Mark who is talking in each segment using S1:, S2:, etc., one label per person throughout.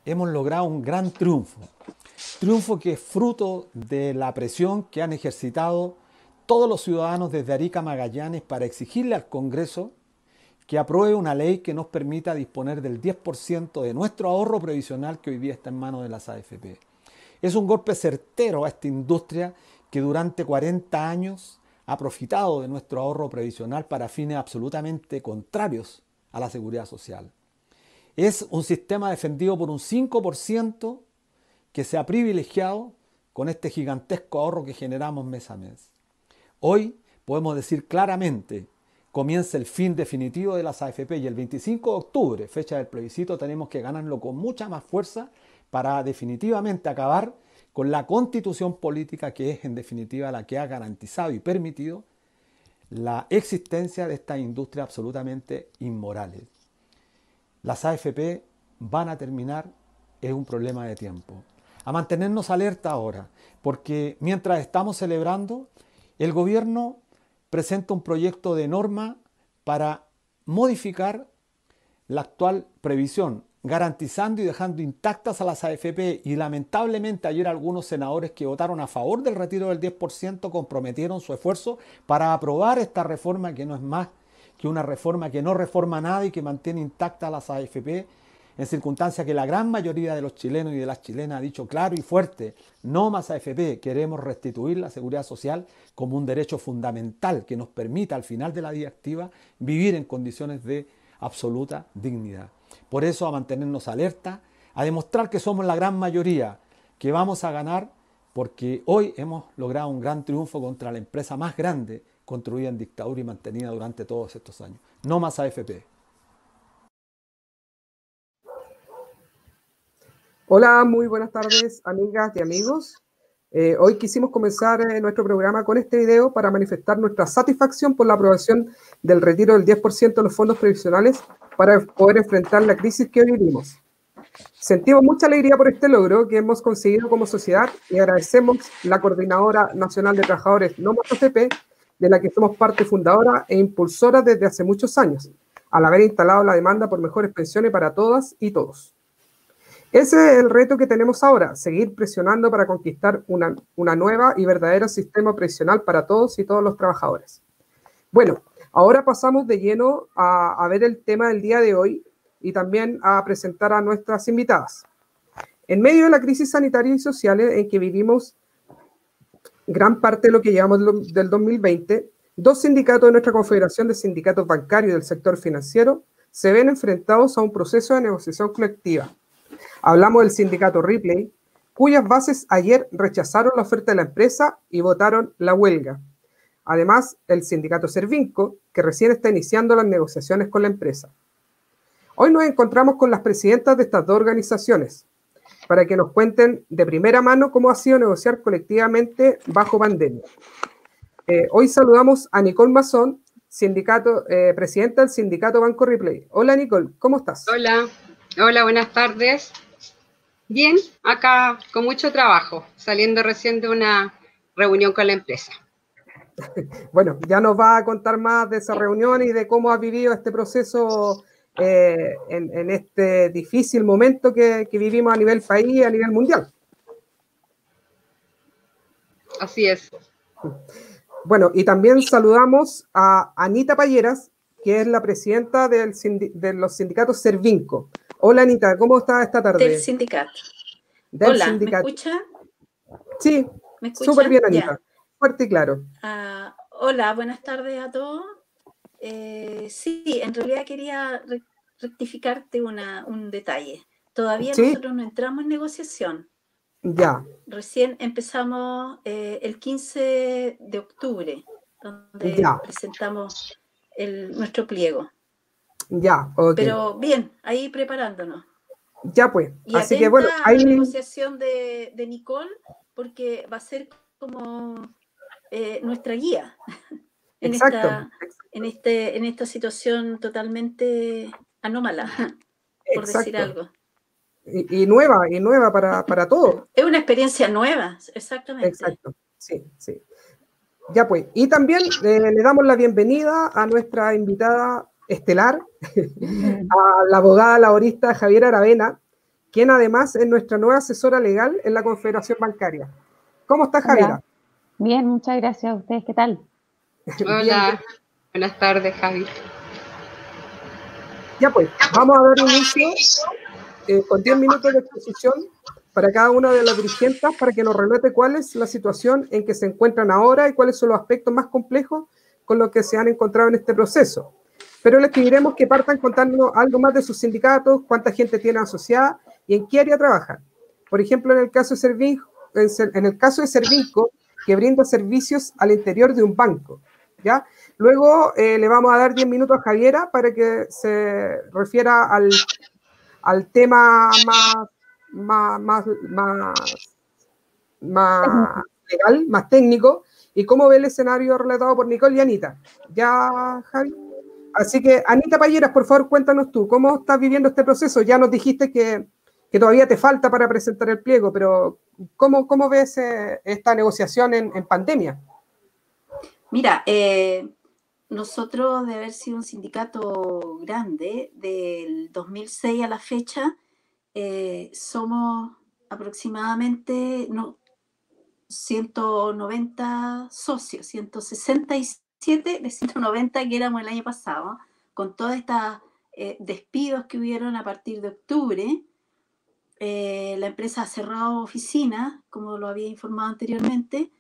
S1: hemos logrado un gran triunfo. Triunfo que es fruto de la presión que han ejercitado todos los ciudadanos desde Arica a Magallanes para exigirle al Congreso que apruebe una ley que nos permita disponer del 10% de nuestro ahorro previsional que hoy día está en manos de las AFP. Es un golpe certero a esta industria que durante 40 años ha profitado de nuestro ahorro previsional para fines absolutamente contrarios a la seguridad social. Es un sistema defendido por un 5% que se ha privilegiado con este gigantesco ahorro que generamos mes a mes. Hoy podemos decir claramente, comienza el fin definitivo de las AFP y el 25 de octubre, fecha del plebiscito, tenemos que ganarlo con mucha más fuerza para definitivamente acabar con la constitución política que es en definitiva la que ha garantizado y permitido la existencia de estas industrias absolutamente inmorales. Las AFP van a terminar, es un problema de tiempo. A mantenernos alerta ahora, porque mientras estamos celebrando, el gobierno presenta un proyecto de norma para modificar la actual previsión, garantizando y dejando intactas a las AFP, y lamentablemente ayer algunos senadores que votaron a favor del retiro del 10% comprometieron su esfuerzo para aprobar esta reforma que no es más que una reforma que no reforma nada y que mantiene intactas a las AFP en circunstancias que la gran mayoría de los chilenos y de las chilenas ha dicho claro y fuerte: no más AFP, queremos restituir la seguridad social como un derecho fundamental que nos permita al final de la vida activa vivir en condiciones de absoluta dignidad. Por eso, a mantenernos alerta, a demostrar que somos la gran mayoría, que vamos a ganar, porque hoy hemos logrado un gran triunfo contra la empresa más grande construida en dictadura y mantenida durante todos estos años. No más AFP.
S2: Hola, muy buenas tardes, amigas y amigos. Hoy quisimos comenzar nuestro programa con este video para manifestar nuestra satisfacción por la aprobación del retiro del 10% de los fondos previsionales para poder enfrentar la crisis que hoy vivimos. Sentimos mucha alegría por este logro que hemos conseguido como sociedad y agradecemos la Coordinadora Nacional de Trabajadores No Más AFP, de la que somos parte fundadora e impulsora desde hace muchos años, al haber instalado la demanda por mejores pensiones para todas y todos. Ese es el reto que tenemos ahora, seguir presionando para conquistar una nueva y verdadera sistema previsional para todos y todos los trabajadores. Bueno, ahora pasamos de lleno a ver el tema del día de hoy y también a presentar a nuestras invitadas. En medio de la crisis sanitaria y social en que vivimos gran parte de lo que llevamos del 2020, dos sindicatos de nuestra Confederación de Sindicatos Bancarios y del Sector Financiero se ven enfrentados a un proceso de negociación colectiva. Hablamos del sindicato Ripley, cuyas bases ayer rechazaron la oferta de la empresa y votaron la huelga. Además, el sindicato Servinco, que recién está iniciando las negociaciones con la empresa. Hoy nos encontramos con las presidentas de estas dos organizaciones para que nos cuenten de primera mano cómo ha sido negociar colectivamente bajo pandemia. Hoy saludamos a Nicole Mazón, presidenta del sindicato Banco Ripley. Hola Nicole, ¿cómo estás?
S3: Hola, buenas tardes. Bien, acá con mucho trabajo, saliendo recién de una reunión con la empresa.
S2: Bueno, ya nos va a contar más de esa reunión y de cómo ha vivido este proceso en este difícil momento que vivimos a nivel país y a nivel mundial.
S3: Así es.
S2: Bueno, y también saludamos a Anita Payeras, que es la presidenta de los sindicatos Servinco. Hola Anita, ¿cómo estás esta tarde?
S4: Del sindicato. Hola, sindicato. ¿Me escucha?
S2: Sí, súper bien Anita, ya. Fuerte y claro.
S4: Hola, buenas tardes a todos. Sí, en realidad quería rectificarte un detalle. Todavía ¿sí? Nosotros no entramos en negociación.
S2: Ya.
S4: Recién empezamos el 15 de octubre, donde ya. Presentamos nuestro pliego.
S2: Ya, ok.
S4: Pero bien, ahí preparándonos.
S2: Ya pues.
S4: Y así que bueno, hay la negociación de Nicole, porque va a ser como nuestra guía en esta situación totalmente anómala, por decir algo.
S2: Y nueva para todos.
S4: Es una experiencia nueva, exactamente.
S2: Exacto, sí, sí. Ya pues, y también le damos la bienvenida a nuestra invitada estelar, a la abogada laborista Javiera Aravena, quien además es nuestra nueva asesora legal en la Confederación Bancaria. ¿Cómo está, Javiera?
S5: Hola. Bien, muchas gracias. ¿A ustedes qué tal?
S3: Hola,
S2: Bien.
S3: Buenas tardes, Javi.
S2: Ya pues, vamos a dar inicio con 10 minutos de exposición para cada una de las dirigentes para que nos relate cuál es la situación en que se encuentran ahora y cuáles son los aspectos más complejos con los que se han encontrado en este proceso. Pero les pediremos que partan contándonos algo más de sus sindicatos, cuánta gente tienen asociada y en qué área trabajan. Por ejemplo, en el caso de Servinco, que brinda servicios al interior de un banco, ¿ya? Luego le vamos a dar 10 minutos a Javiera para que se refiera al tema más legal, más técnico, y cómo ve el escenario relatado por Nicole y Anita. ¿Ya, Javi? Así que, Anita Payeras, por favor, cuéntanos tú, ¿cómo estás viviendo este proceso? Ya nos dijiste que todavía te falta para presentar el pliego, pero ¿cómo ves esta negociación en pandemia?
S4: Mira, nosotros, de haber sido un sindicato grande, del 2006 a la fecha, somos aproximadamente 190 socios, 167 de 190 que éramos el año pasado, con todos estos despidos que hubieron a partir de octubre. La empresa ha cerrado oficinas, como lo había informado anteriormente,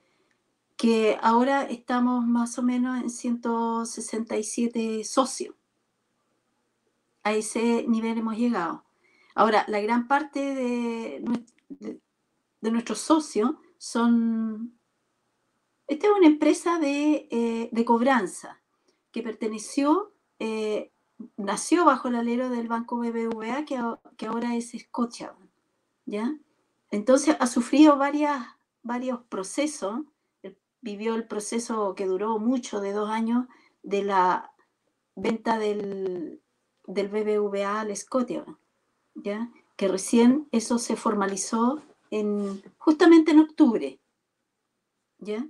S4: que ahora estamos más o menos en 167 socios. A ese nivel hemos llegado. Ahora, la gran parte de nuestros socios son... Esta es una empresa de cobranza que nació bajo el alero del Banco BBVA, que ahora es Scotiabank, ¿ya? Entonces ha sufrido varios procesos. Vivió el proceso que duró mucho, de 2 años, de la venta del BBVA al Scotiabank, ¿ya? Que recién eso se formalizó justamente en octubre, ¿ya?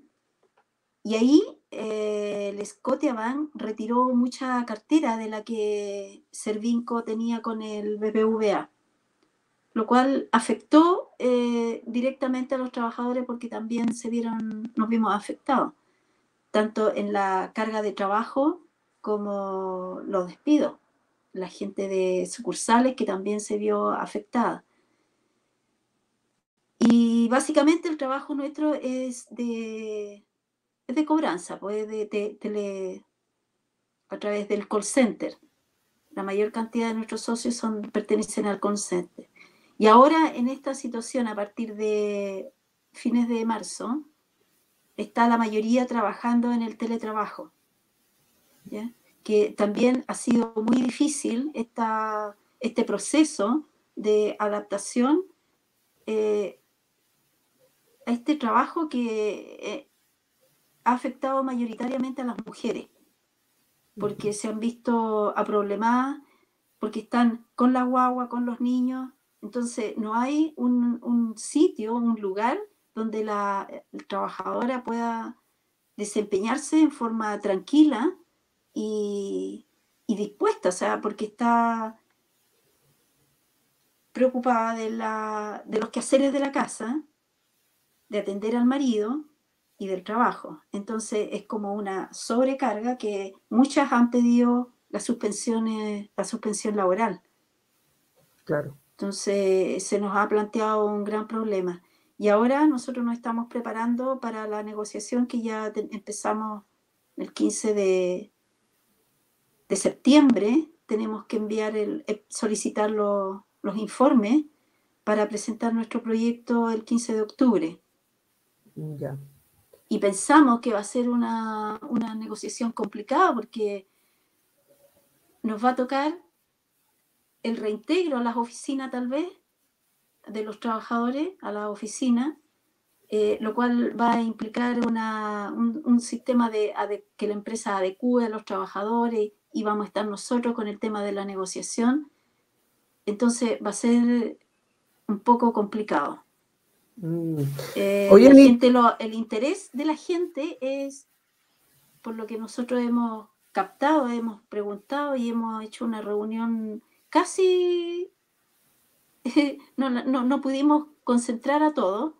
S4: Y ahí el Scotiabank retiró mucha cartera de la que Servinco tenía con el BBVA, lo cual afectó directamente a los trabajadores, porque también nos vimos afectados, tanto en la carga de trabajo como los despidos. La gente de sucursales que también se vio afectada. Y básicamente el trabajo nuestro es de cobranza, pues a través del call center. La mayor cantidad de nuestros socios pertenecen al call center. Y ahora, en esta situación, a partir de fines de marzo, está la mayoría trabajando en el teletrabajo, ¿ya? Que también ha sido muy difícil este proceso de adaptación a este trabajo que ha afectado mayoritariamente a las mujeres, porque se han visto aproblemadas, porque están con la guagua, con los niños. Entonces no hay un sitio, un lugar donde la trabajadora pueda desempeñarse en forma tranquila y dispuesta, o sea, porque está preocupada de los quehaceres de la casa, de atender al marido y del trabajo. Entonces es como una sobrecarga que muchas han pedido la suspensión laboral.
S2: Claro.
S4: Entonces se nos ha planteado un gran problema. Y ahora nosotros nos estamos preparando para la negociación que ya empezamos el 15 de septiembre. Tenemos que solicitar los informes para presentar nuestro proyecto el 15 de octubre.
S2: Ya.
S4: Y pensamos que va a ser una negociación complicada, porque nos va a tocar el reintegro a las oficinas, tal vez, de los trabajadores a la oficina, lo cual va a implicar un sistema que la empresa adecue a los trabajadores, y vamos a estar nosotros con el tema de la negociación. Entonces va a ser un poco complicado.
S2: Oye,
S4: el interés de la gente es, por lo que nosotros hemos captado, hemos preguntado y hemos hecho una reunión casi no pudimos concentrar a todos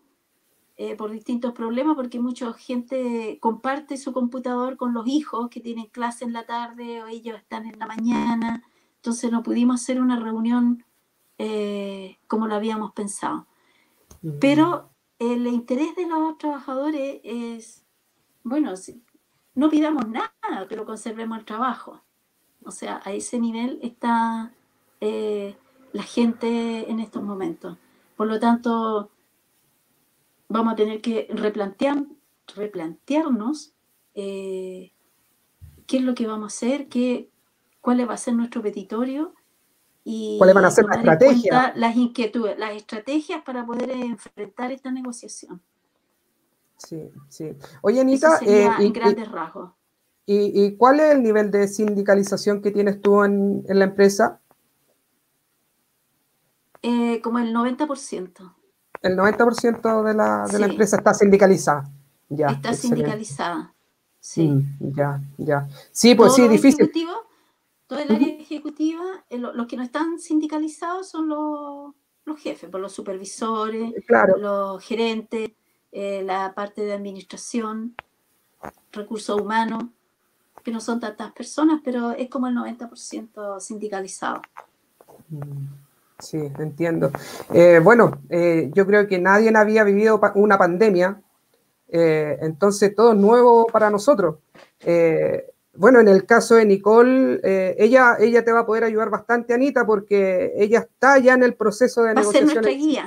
S4: por distintos problemas, porque mucha gente comparte su computador con los hijos que tienen clase en la tarde o ellos están en la mañana, entonces no pudimos hacer una reunión como lo habíamos pensado. Pero el interés de los trabajadores es, bueno, no pidamos nada, pero conservemos el trabajo. O sea, a ese nivel está la gente en estos momentos. Por lo tanto, vamos a tener que replantearnos qué es lo que vamos a hacer, cuál va a ser nuestro petitorio y
S2: ¿cuáles van a ser las
S4: tomar en
S2: estrategias?
S4: cuenta las inquietudes, las estrategias para poder enfrentar esta negociación.
S2: Sí, sí. Oye, Anita,
S4: Eso sería en grandes rasgos.
S2: ¿Y cuál es el nivel de sindicalización que tienes tú en la empresa?
S4: Como el 90%.
S2: El 90% de la
S4: Sí.
S2: empresa está sindicalizada. Ya,
S4: Está
S2: excelente.
S4: sindicalizada. Sí.
S2: Ya. Sí, pues sí, difícil.
S4: Todo el área ejecutiva, los que no están sindicalizados son los jefes, por los supervisores,
S2: Claro.
S4: los gerentes, la parte de administración, recursos humanos, que no son tantas personas, pero es como el 90% sindicalizado.
S2: Sí, entiendo. Bueno, yo creo que nadie había vivido una pandemia, entonces todo es nuevo para nosotros. Bueno, en el caso de Nicole, ella te va a poder ayudar bastante, Anita, porque ella está ya en el proceso de negociación.
S4: Va a ser nuestra guía.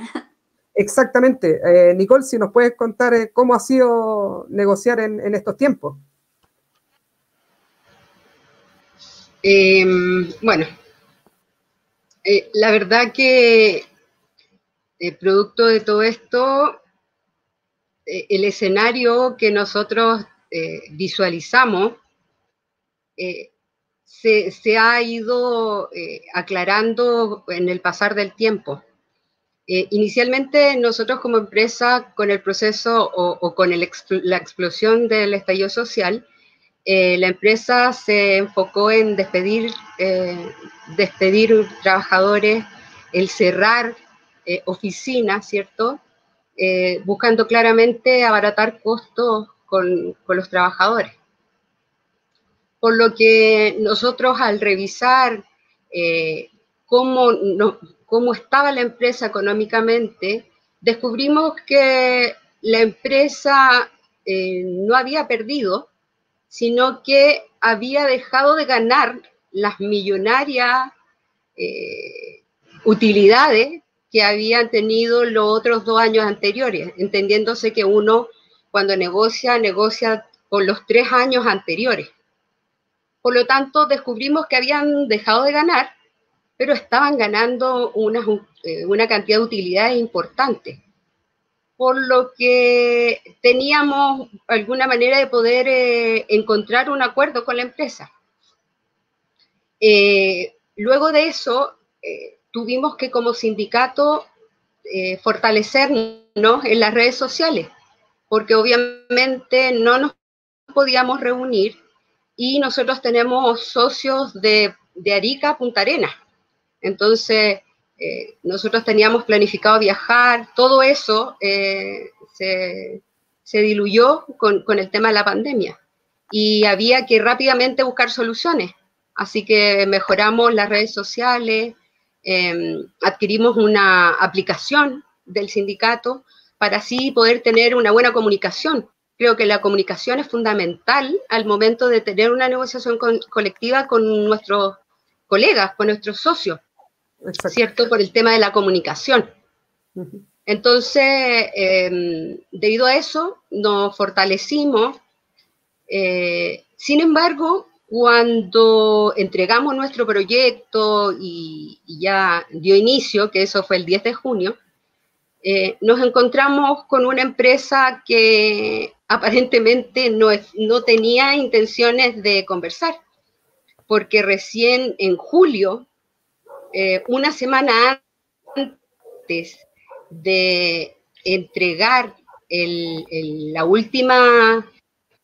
S2: Exactamente. Nicole, si nos puedes contar cómo ha sido negociar en estos tiempos.
S3: Bueno, la verdad que producto de todo esto, el escenario que nosotros visualizamos se ha ido aclarando en el pasar del tiempo. Inicialmente nosotros como empresa, con el proceso o con la explosión del estallido social, la empresa se enfocó en despedir trabajadores, el cerrar oficinas, ¿cierto? Buscando claramente abaratar costos con los trabajadores. Por lo que nosotros al revisar cómo estaba la empresa económicamente, descubrimos que la empresa no había perdido, sino que había dejado de ganar las millonarias utilidades que habían tenido los otros 2 años anteriores, entendiéndose que uno cuando negocia por los 3 años anteriores. Por lo tanto, descubrimos que habían dejado de ganar, pero estaban ganando una cantidad de utilidades importantes. Por lo que teníamos alguna manera de poder encontrar un acuerdo con la empresa. Luego de eso, tuvimos que como sindicato fortalecernos en las redes sociales, porque obviamente no nos podíamos reunir y nosotros tenemos socios de Arica a Punta Arenas. Entonces, nosotros teníamos planificado viajar, todo eso se diluyó con el tema de la pandemia y había que rápidamente buscar soluciones. Así que mejoramos las redes sociales, adquirimos una aplicación del sindicato para así poder tener una buena comunicación. Creo que la comunicación es fundamental al momento de tener una negociación colectiva con nuestros colegas, con nuestros socios. Exacto. ¿Cierto? Por el tema de la comunicación. Entonces, debido a eso, nos fortalecimos. Sin embargo, cuando entregamos nuestro proyecto y ya dio inicio, que eso fue el 10 de junio, nos encontramos con una empresa que aparentemente no tenía intenciones de conversar, porque recién en julio, una semana antes de entregar la última,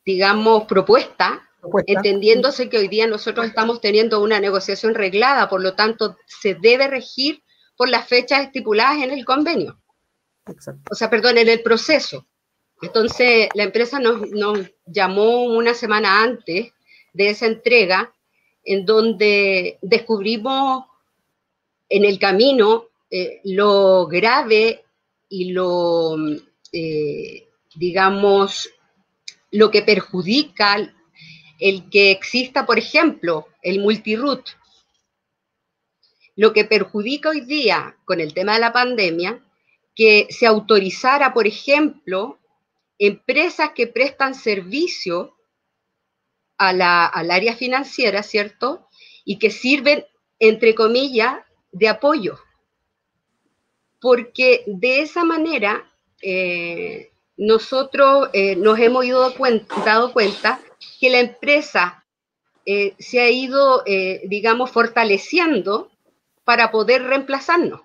S3: digamos, propuesta, entendiéndose que hoy día nosotros estamos teniendo una negociación reglada, por lo tanto, se debe regir por las fechas estipuladas en el convenio.
S2: Exacto.
S3: O sea, perdón, en el proceso. Entonces, la empresa nos llamó una semana antes de esa entrega, en donde descubrimos en el camino lo grave y lo, digamos, lo que perjudica el que exista, por ejemplo, el multiroot. Lo que perjudica hoy día con el tema de la pandemia, que se autorizara, por ejemplo, empresas que prestan servicio al área financiera, ¿cierto? Y que sirven, entre comillas, de apoyo. Porque de esa manera nosotros nos hemos dado cuenta que la empresa se ha ido, digamos, fortaleciendo para poder reemplazarnos,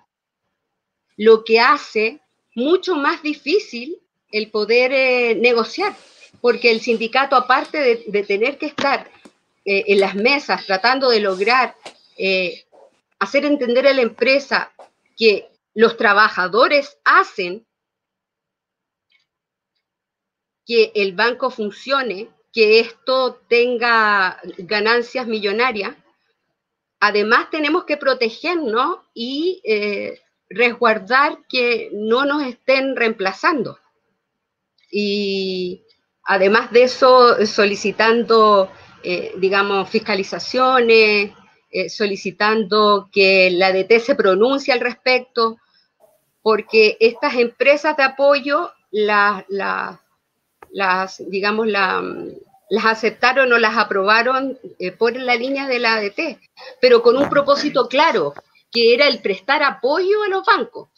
S3: lo que hace mucho más difícil el poder negociar, porque el sindicato, aparte de tener que estar en las mesas tratando de lograr hacer entender a la empresa que los trabajadores hacen que el banco funcione, que esto tenga ganancias millonarias, además tenemos que protegernos y resguardar que no nos estén reemplazando. Y además de eso, solicitando, digamos, fiscalizaciones, solicitando que la ADT se pronuncie al respecto, porque estas empresas de apoyo las aceptaron o las aprobaron por la línea de la ADT, pero con un propósito claro, que era el prestar apoyo a los bancos.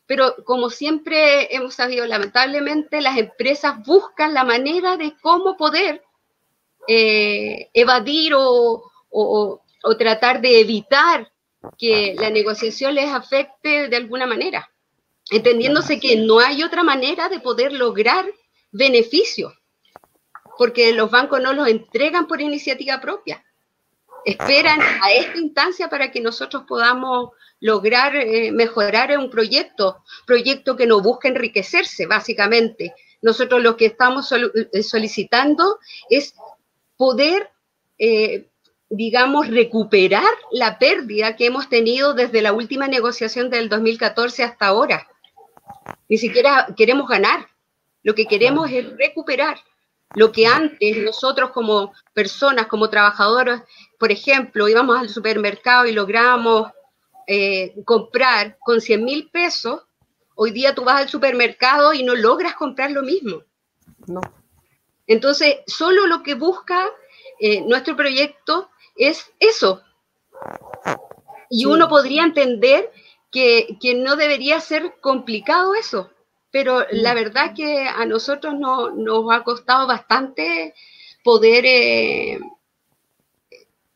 S3: Pero como siempre hemos sabido, lamentablemente las empresas buscan la manera de cómo poder evadir o tratar de evitar que la negociación les afecte de alguna manera, entendiéndose que no hay otra manera de poder lograr beneficios, porque los bancos no los entregan por iniciativa propia. Esperan a esta instancia para que nosotros podamos lograr mejorar un proyecto que no busca enriquecerse, básicamente. Nosotros lo que estamos solicitando es poder, digamos, recuperar la pérdida que hemos tenido desde la última negociación del 2014 hasta ahora. Ni siquiera queremos ganar, lo que queremos es recuperar. Lo que antes nosotros como personas, como trabajadores, por ejemplo, íbamos al supermercado y logramos comprar con 100.000 pesos, hoy día tú vas al supermercado y no logras comprar lo mismo.
S2: No.
S3: Entonces, solo lo que busca nuestro proyecto es eso. Y sí, uno podría entender que no debería ser complicado eso. Pero la verdad que a nosotros nos ha costado bastante poder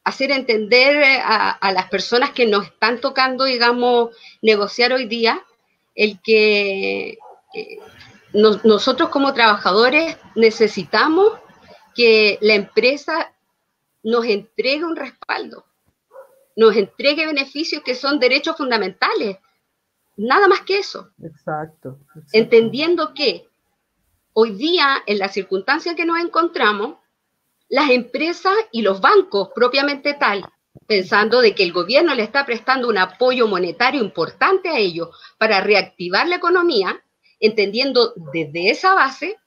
S3: hacer entender a las personas que nos están tocando, digamos, negociar hoy día, el que nosotros como trabajadores necesitamos que la empresa nos entregue un respaldo, nos entregue beneficios que son derechos fundamentales. Nada más que eso.
S2: Exacto.
S3: Entendiendo que hoy día, en las circunstancias que nos encontramos, las empresas y los bancos propiamente tal, pensando de que el gobierno le está prestando un apoyo monetario importante a ellos para reactivar la economía, entendiendo desde esa base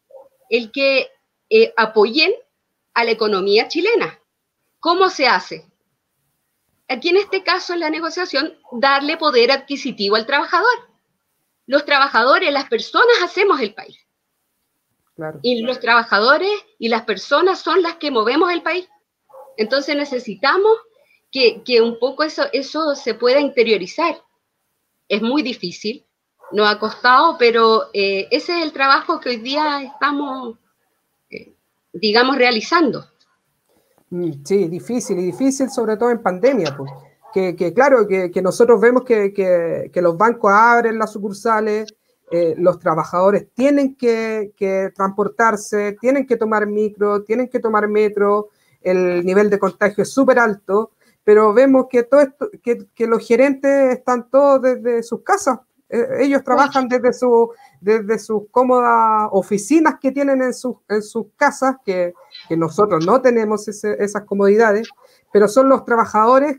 S3: el que apoyen a la economía chilena. ¿Cómo se hace? Aquí en este caso, en la negociación, darle poder adquisitivo al trabajador. Los trabajadores, las personas hacemos el país. Claro. Y los trabajadores y las personas son las que movemos el país. Entonces necesitamos que un poco eso se pueda interiorizar. Es muy difícil, nos ha costado, pero ese es el trabajo que hoy día estamos, digamos, realizando.
S2: Sí, difícil, y difícil sobre todo en pandemia, pues. Claro, que nosotros vemos que los bancos abren las sucursales, los trabajadores tienen que transportarse, tienen que tomar micro, tienen que tomar metro, el nivel de contagio es súper alto, pero vemos que todo esto, que los gerentes están todos desde sus casas. Ellos trabajan desde sus cómodas oficinas que tienen en sus casas, que nosotros no tenemos esas comodidades, pero son los trabajadores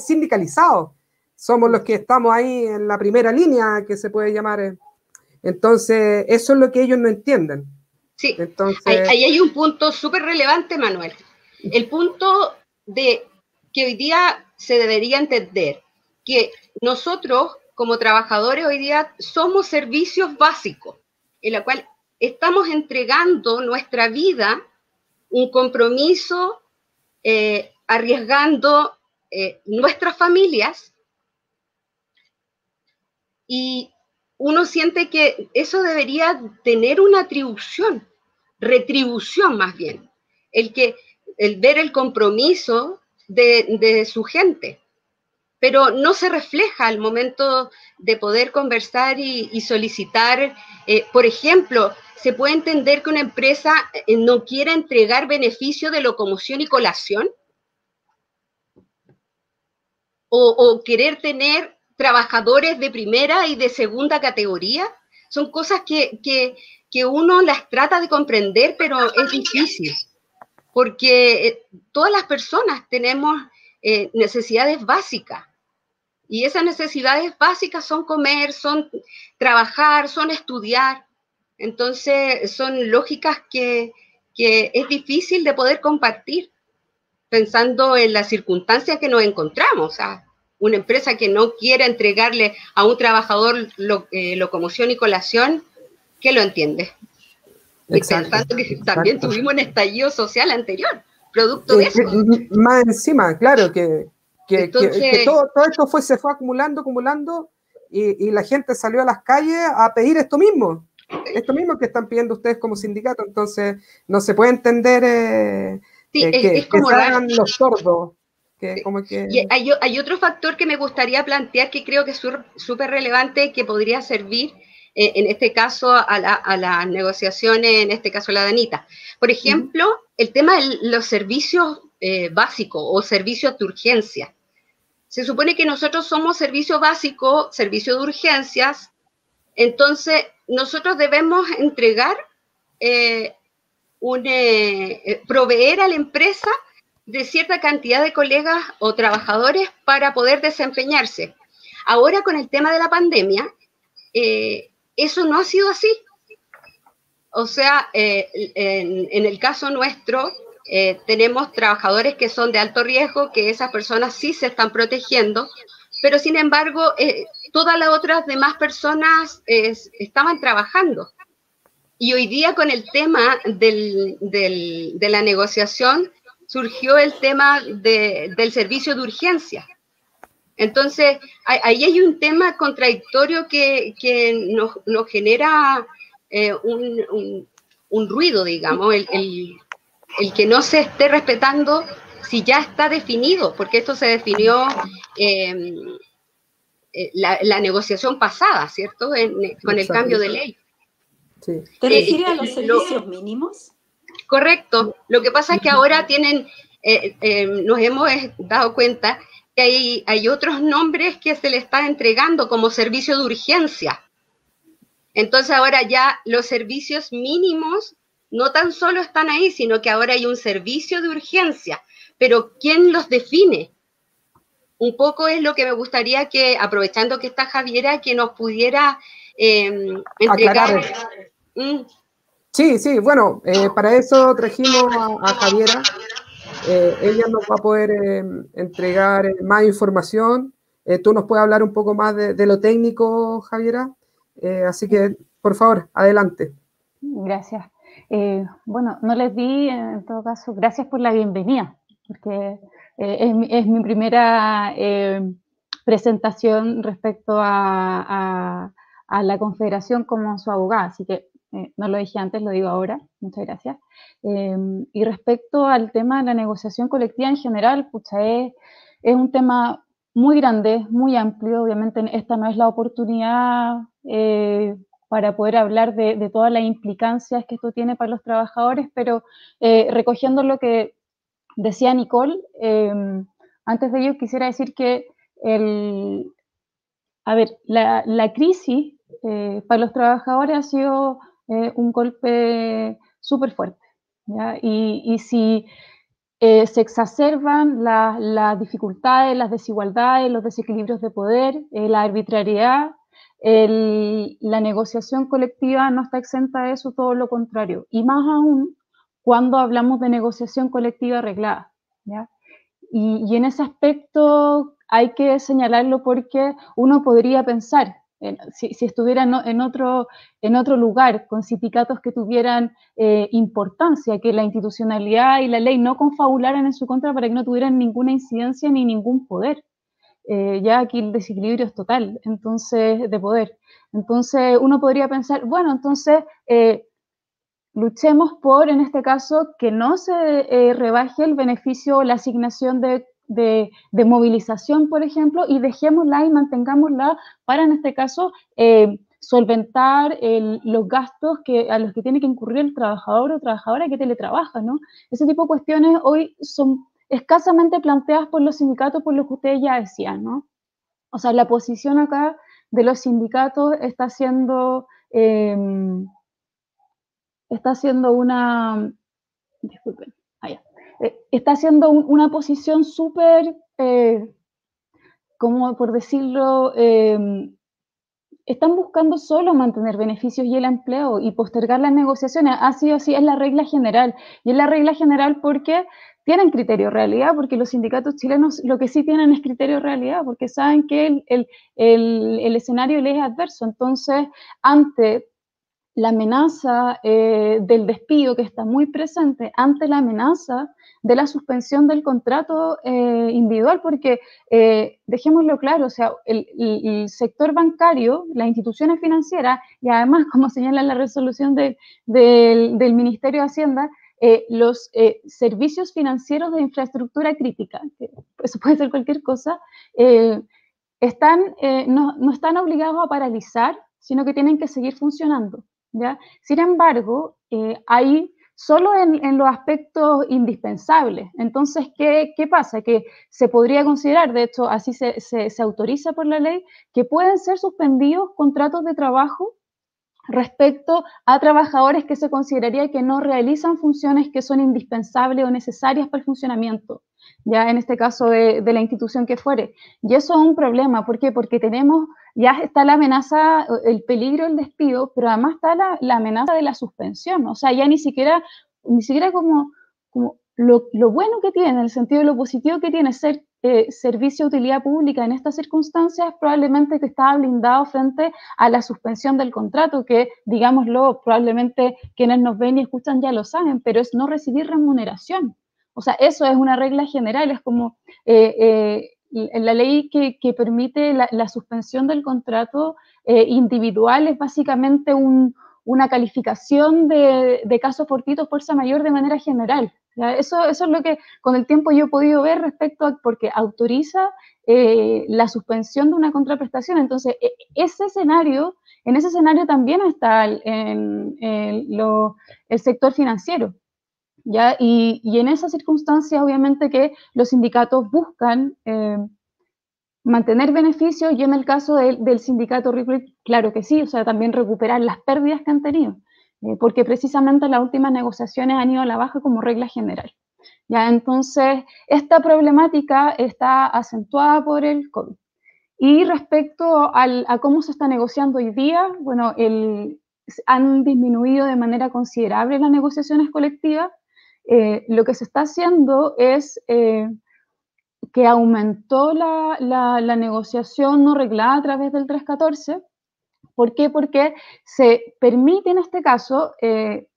S2: sindicalizados. Somos los que estamos ahí en la primera línea, que se puede llamar. Entonces, eso es lo que ellos no entienden.
S3: Sí,
S2: entonces,
S3: ahí hay un punto súper relevante, Manuel. El punto de que hoy día se debería entender que nosotros, como trabajadores, hoy día somos servicios básicos, en la cual estamos entregando nuestra vida, un compromiso, arriesgando nuestras familias, y uno siente que eso debería tener una retribución más bien, el ver el compromiso de su gente, pero no se refleja al momento de poder conversar y solicitar. Por ejemplo, se puede entender que una empresa no quiera entregar beneficio de locomoción y colación, o querer tener trabajadores de primera y de segunda categoría. Son cosas que uno las trata de comprender, pero es difícil, porque todas las personas tenemos necesidades básicas, y esas necesidades básicas son comer, son trabajar, son estudiar. Entonces son lógicas que es difícil de poder compartir, pensando en las circunstancias que nos encontramos. O sea, una empresa que no quiere entregarle a un trabajador locomoción y colación, ¿qué lo entiende?
S2: Exacto,
S3: Pensando que también tuvimos un estallido social anterior, producto de eso.
S2: Más encima, claro, que
S3: Entonces,
S2: todo esto se fue acumulando, y la gente salió a las calles a pedir esto mismo que están pidiendo ustedes como sindicato. Entonces, no se puede entender
S3: sí,
S2: que
S3: como
S2: se
S3: raro.
S2: hagan los sordos.
S3: Y hay otro factor que me gustaría plantear, que creo que es súper relevante, que podría servir en este caso a las negociaciones, en este caso la Danita. Por ejemplo, el tema de los servicios básicos o servicios de urgencia. Se supone que nosotros somos servicio básico, servicio de urgencias, entonces nosotros debemos entregar, proveer a la empresa de cierta cantidad de colegas o trabajadores para poder desempeñarse. Ahora, con el tema de la pandemia, eso no ha sido así. O sea, en el caso nuestro, tenemos trabajadores que son de alto riesgo, que esas personas sí se están protegiendo, pero sin embargo, todas las otras demás personas estaban trabajando. Y hoy día, con el tema de la negociación, surgió el tema del servicio de urgencia. Entonces, ahí hay un tema contradictorio que nos genera un ruido, digamos, el que no se esté respetando si ya está definido, porque esto se definió la negociación pasada, ¿cierto? Con el cambio de ley.
S4: Sí. ¿Te refieres a los servicios mínimos?
S3: Correcto. Lo que pasa es que ahora nos hemos dado cuenta que hay otros nombres que se le está entregando como servicio de urgencia. Entonces ahora ya los servicios mínimos no tan solo están ahí, sino que ahora hay un servicio de urgencia. Pero ¿quién los define? Un poco es lo que me gustaría que, aprovechando que está Javiera, que nos pudiera entregar.
S2: Sí, bueno, para eso trajimos a Javiera. Ella nos va a poder entregar más información. Tú nos puedes hablar un poco más de lo técnico, Javiera. Así que, por favor, adelante.
S5: Gracias. Bueno, no les di, en todo caso, gracias por la bienvenida, porque es mi primera presentación respecto a la Confederación como su abogada, así que no lo dije antes, lo digo ahora. Muchas gracias. Y respecto al tema de la negociación colectiva en general, pucha, es un tema muy grande, muy amplio. Obviamente esta no es la oportunidad para poder hablar de todas las implicancias que esto tiene para los trabajadores, pero recogiendo lo que decía Nicole, antes de ello quisiera decir que la crisis para los trabajadores ha sido un golpe súper fuerte, ¿ya? Y si se exacerban las dificultades, las desigualdades, los desequilibrios de poder, la arbitrariedad, la negociación colectiva no está exenta de eso, todo lo contrario. Y más aún cuando hablamos de negociación colectiva arreglada, ¿ya? Y en ese aspecto hay que señalarlo porque uno podría pensar, si estuviera en otro lugar, con sindicatos que tuvieran importancia, que la institucionalidad y la ley no confabularan en su contra para que no tuvieran ninguna incidencia ni ningún poder. Ya aquí el desequilibrio es total, entonces, de poder. Entonces uno podría pensar, bueno, entonces luchemos por, en este caso, que no se rebaje el beneficio o la asignación de movilización, por ejemplo, y dejémosla y mantengámosla para, en este caso, solventar los gastos a los que tiene que incurrir el trabajador o trabajadora que teletrabaja, ¿no? Ese tipo de cuestiones hoy son escasamente planteadas por los sindicatos, por lo que ustedes ya decían, ¿no? O sea, la posición acá de los sindicatos está siendo disculpen, está haciendo una posición súper, como por decirlo, están buscando solo mantener beneficios y el empleo y postergar las negociaciones. Ha sido así, es la regla general. Y es la regla general porque tienen criterio de realidad, porque los sindicatos chilenos lo que sí tienen es criterio de realidad, porque saben que el escenario les es adverso. Entonces, ante la amenaza del despido que está muy presente, ante la amenaza de la suspensión del contrato individual, porque dejémoslo claro, o sea, el sector bancario, las instituciones financieras, y además, como señala la resolución del Ministerio de Hacienda, los servicios financieros de infraestructura crítica, que eso puede ser cualquier cosa, no están obligados a paralizar, sino que tienen que seguir funcionando, ¿ya? Sin embargo, hay solo en los aspectos indispensables. Entonces, ¿qué pasa? Que se podría considerar, de hecho, así se autoriza por la ley, que pueden ser suspendidos contratos de trabajo respecto a trabajadores que se consideraría que no realizan funciones que son indispensables o necesarias para el funcionamiento, ya en este caso de la institución que fuere. Y eso es un problema, ¿por qué? Porque ya está la amenaza, el peligro del despido, pero además está la amenaza de la suspensión, o sea, ya ni siquiera como lo bueno que tiene, en el sentido de lo positivo que tiene ser servicio de utilidad pública en estas circunstancias, probablemente que estaba blindado frente a la suspensión del contrato, que, digámoslo, probablemente quienes nos ven y escuchan ya lo saben, pero es no recibir remuneración. O sea, eso es una regla general, es como la ley que permite la suspensión del contrato individual es básicamente una calificación de casos fortuitos fuerza mayor de manera general. ¿Ya? Eso es lo que con el tiempo yo he podido ver respecto a, porque autoriza la suspensión de una contraprestación. Entonces, en ese escenario también está el sector financiero. ¿Ya? Y en esas circunstancias, obviamente que los sindicatos buscan mantener beneficios, y en el caso del sindicato Ripley, claro que sí, o sea, también recuperar las pérdidas que han tenido, porque precisamente las últimas negociaciones han ido a la baja como regla general. ¿Ya? Entonces, esta problemática está acentuada por el COVID. Y respecto a cómo se está negociando hoy día, bueno, han disminuido de manera considerable las negociaciones colectivas. Lo que se está haciendo es que aumentó la negociación no reglada a través del 314. ¿Por qué? Porque se permite en este caso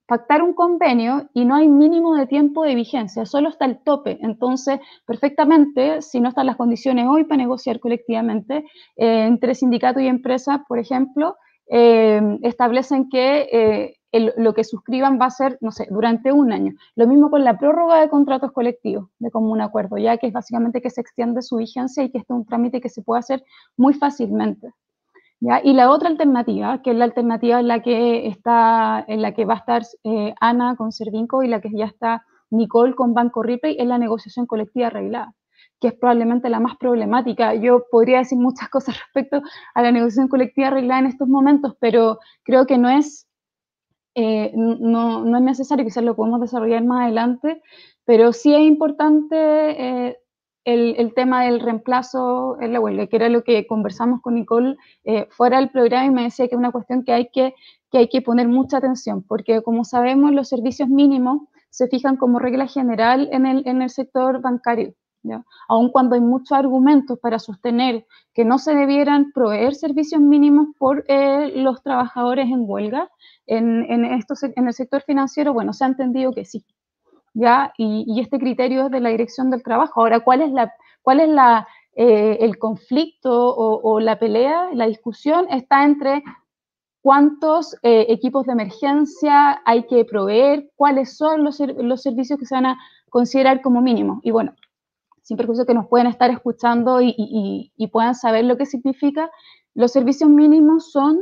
S5: pactar un convenio y no hay mínimo de tiempo de vigencia, solo está el tope. Entonces, perfectamente, si no están las condiciones hoy para negociar colectivamente, entre sindicato y empresa, por ejemplo, establecen que lo que suscriban va a ser, no sé, durante un año. Lo mismo con la prórroga de contratos colectivos de común acuerdo, ya que es básicamente que se extiende su vigencia y que este es un trámite que se puede hacer muy fácilmente. ¿Ya? Y la otra alternativa, que es la alternativa en la que va a estar Ana con Servinco y la que ya está Nicole con Banco Ripley es la negociación colectiva arreglada, que es probablemente la más problemática. Yo podría decir muchas cosas respecto a la negociación colectiva arreglada en estos momentos, pero creo que no es necesario, quizás lo podemos desarrollar más adelante, pero sí es importante el tema del reemplazo en la huelga, que era lo que conversamos con Nicole fuera del programa, y me decía que es una cuestión que hay que poner mucha atención, porque como sabemos los servicios mínimos se fijan como regla general en el sector bancario, ¿ya? Aun cuando hay muchos argumentos para sostener que no se debieran proveer servicios mínimos por los trabajadores en huelga, en el sector financiero, bueno, se ha entendido que sí, ¿ya? Y este criterio es de la Dirección del Trabajo. Ahora, ¿cuál es el conflicto o la pelea, la discusión? Está entre cuántos equipos de emergencia hay que proveer, cuáles son los servicios que se van a considerar como mínimos. Y bueno, sin perjuicio que nos pueden estar escuchando y puedan saber lo que significa, los servicios mínimos son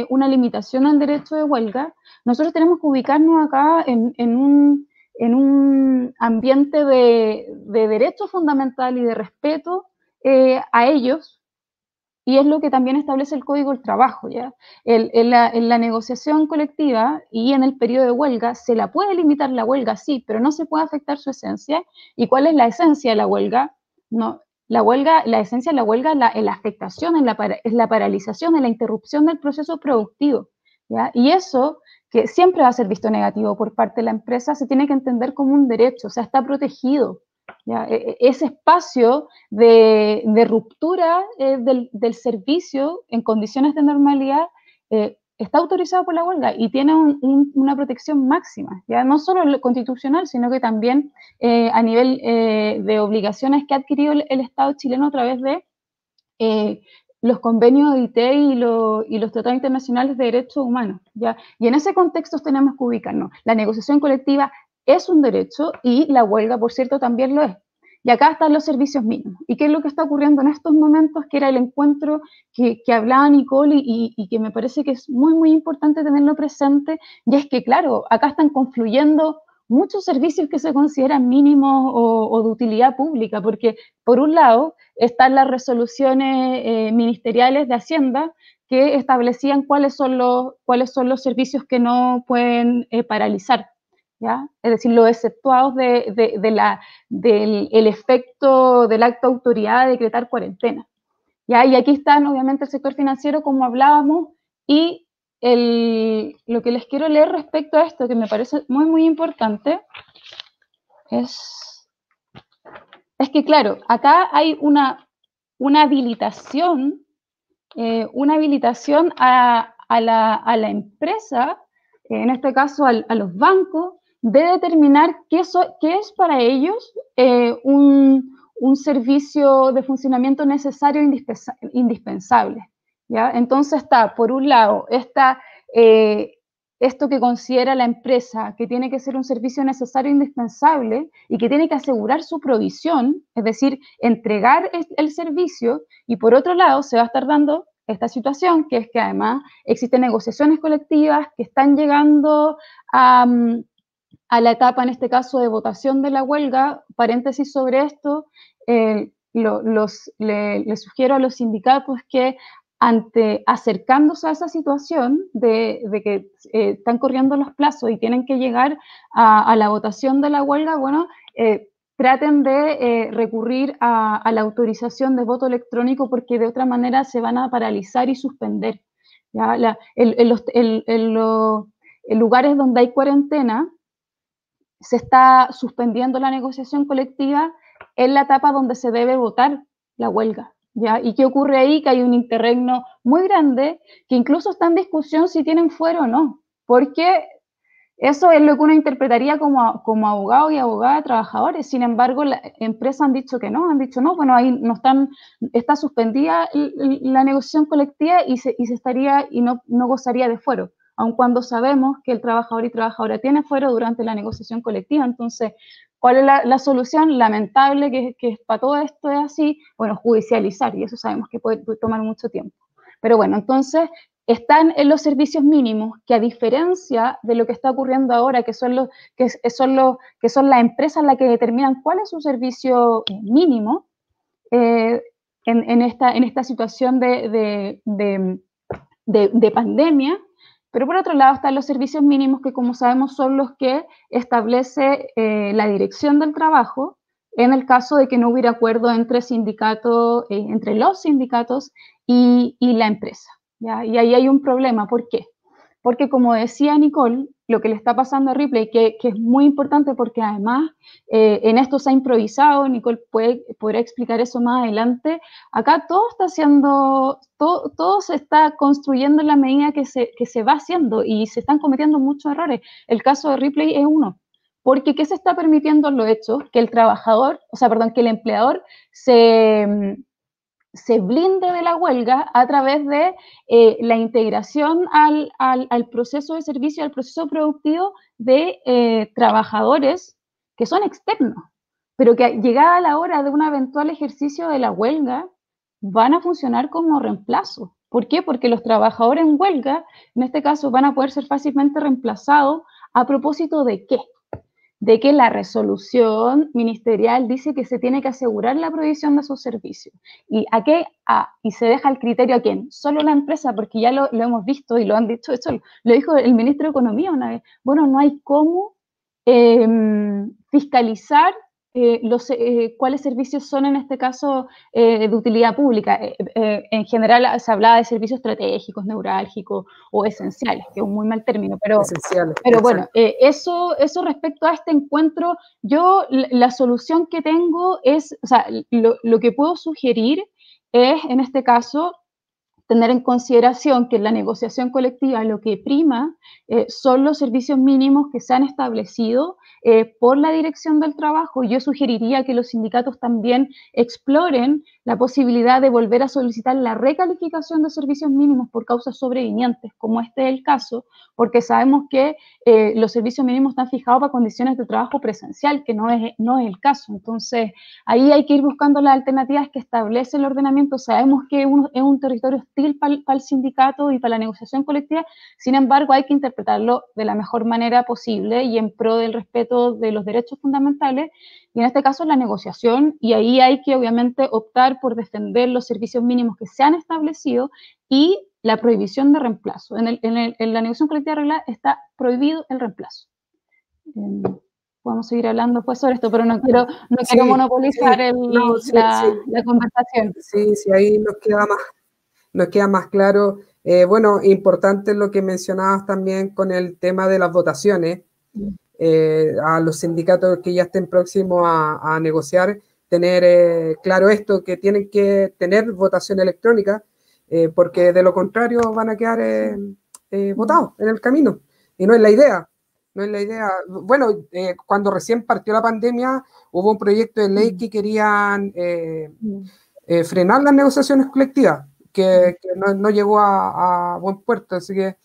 S5: una limitación al derecho de huelga. Nosotros tenemos que ubicarnos acá en un ambiente de derecho fundamental y de respeto a ellos, y es lo que también establece el Código del Trabajo, ¿ya? En la negociación colectiva y en el periodo de huelga se la puede limitar la huelga, sí, pero no se puede afectar su esencia. ¿Y cuál es la esencia de la huelga? No, la esencia de la huelga es la afectación, es la paralización, es la interrupción del proceso productivo, ¿ya? Y eso, que siempre va a ser visto negativo por parte de la empresa, se tiene que entender como un derecho, o sea, está protegido. ¿Ya? Ese espacio de ruptura del servicio en condiciones de normalidad está autorizado por la huelga y tiene una protección máxima, ya no solo constitucional, sino que también a nivel de obligaciones que ha adquirido el Estado chileno a través de los convenios de OIT y los tratados internacionales de derechos humanos, ¿ya? Y en ese contexto tenemos que ubicarnos. La negociación colectiva es un derecho y la huelga, por cierto, también lo es. Y acá están los servicios mínimos. ¿Y qué es lo que está ocurriendo en estos momentos? Que era el encuentro que hablaba Nicole y que me parece que es muy, muy importante tenerlo presente. Y es que, claro, acá están confluyendo muchos servicios que se consideran mínimos o de utilidad pública, porque por un lado están las resoluciones ministeriales de Hacienda que establecían cuáles son los servicios que no pueden paralizar, ¿ya? Es decir, los exceptuados del efecto del acto de autoridad de decretar cuarentena, ¿ya? Y aquí están obviamente el sector financiero, como hablábamos, y lo que les quiero leer respecto a esto, que me parece muy, muy importante, es que, claro, acá hay una habilitación a la empresa, en este caso a los bancos, de determinar qué es para ellos un servicio de funcionamiento necesario e indispensable, ¿ya? Entonces está, por un lado, esto que considera la empresa que tiene que ser un servicio necesario e indispensable y que tiene que asegurar su provisión, es decir, entregar el servicio, y por otro lado se va a estar dando esta situación, que es que además existen negociaciones colectivas que están llegando a la etapa, en este caso, de votación de la huelga. Paréntesis sobre esto, le sugiero a los sindicatos que acercándose a esa situación de que están corriendo los plazos y tienen que llegar a la votación de la huelga, bueno, traten de recurrir a la autorización de voto electrónico, porque de otra manera se van a paralizar y suspender, ¿ya? En los lugares donde hay cuarentena, se está suspendiendo la negociación colectiva en la etapa donde se debe votar la huelga, ¿ya? ¿Y qué ocurre ahí? Que hay un interregno muy grande que incluso está en discusión si tienen fuero o no, porque eso es lo que uno interpretaría como abogado y abogada de trabajadores. Sin embargo, las empresas han dicho que no, bueno, ahí no está suspendida la negociación colectiva y no gozaría de fuero, aun cuando sabemos que el trabajador y trabajadora tiene fuero durante la negociación colectiva. Entonces, ¿cuál es la solución? Lamentable que para todo esto es así, bueno, judicializar, y eso sabemos que puede tomar mucho tiempo. Pero bueno, entonces, están en los servicios mínimos, que a diferencia de lo que está ocurriendo ahora, que son las empresas las que determinan cuál es su servicio mínimo, en esta situación de pandemia. Pero por otro lado están los servicios mínimos, que como sabemos son los que establece la Dirección del Trabajo en el caso de que no hubiera acuerdo entre los sindicatos y la empresa, ¿ya? Y ahí hay un problema. ¿Por qué? Porque como decía Nicole, lo que le está pasando a Ripley, que es muy importante porque además en esto se ha improvisado, Nicole podrá explicar eso más adelante, acá todo se está construyendo en la medida que se va haciendo y se están cometiendo muchos errores. El caso de Ripley es uno. Porque ¿qué se está permitiendo en los hechos? Que que el empleador se blinde de la huelga a través de la integración al proceso de servicio, al proceso productivo de trabajadores que son externos, pero que llegada la hora de un eventual ejercicio de la huelga van a funcionar como reemplazo. ¿Por qué? Porque los trabajadores en huelga, en este caso, van a poder ser fácilmente reemplazados. ¿A propósito de qué? De que la resolución ministerial dice que se tiene que asegurar la provisión de esos servicios. ¿Y a qué? Y se deja el criterio a quién. Solo la empresa, porque ya lo hemos visto y lo han dicho, eso lo dijo el ministro de Economía una vez. Bueno, no hay cómo fiscalizar cuáles servicios son en este caso de utilidad pública. En general se hablaba de servicios estratégicos, neurálgicos o esenciales, que es un muy mal término, pero bueno, eso respecto a este encuentro, yo la solución que tengo es, o sea, lo que puedo sugerir es, en este caso, tener en consideración que en la negociación colectiva lo que prima son los servicios mínimos que se han establecido por la Dirección del Trabajo. Yo sugeriría que los sindicatos también exploren la posibilidad de volver a solicitar la recalificación de servicios mínimos por causas sobrevinientes, como este es el caso, porque sabemos que los servicios mínimos están fijados para condiciones de trabajo presencial, que no es el caso. Entonces, ahí hay que ir buscando las alternativas que establece el ordenamiento. Sabemos que es un territorio hostil para el sindicato y para la negociación colectiva, sin embargo, hay que interpretarlo de la mejor manera posible y en pro del respeto de los derechos fundamentales, y en este caso la negociación, y ahí hay que obviamente optar por defender los servicios mínimos que se han establecido y la prohibición de reemplazo. En la negociación colectiva regular está prohibido el reemplazo. Podemos seguir hablando pues sobre esto, pero no quiero monopolizar la conversación.
S2: Sí, ahí nos queda más claro. Bueno, importante lo que mencionabas también con el tema de las votaciones. A los sindicatos que ya estén próximos a negociar, tener claro esto, que tienen que tener votación electrónica, porque de lo contrario van a quedar votados en el camino, y no es la idea. No es la idea. Bueno, cuando recién partió la pandemia, hubo un proyecto de ley que querían frenar las negociaciones colectivas, que no llegó a buen puerto, así que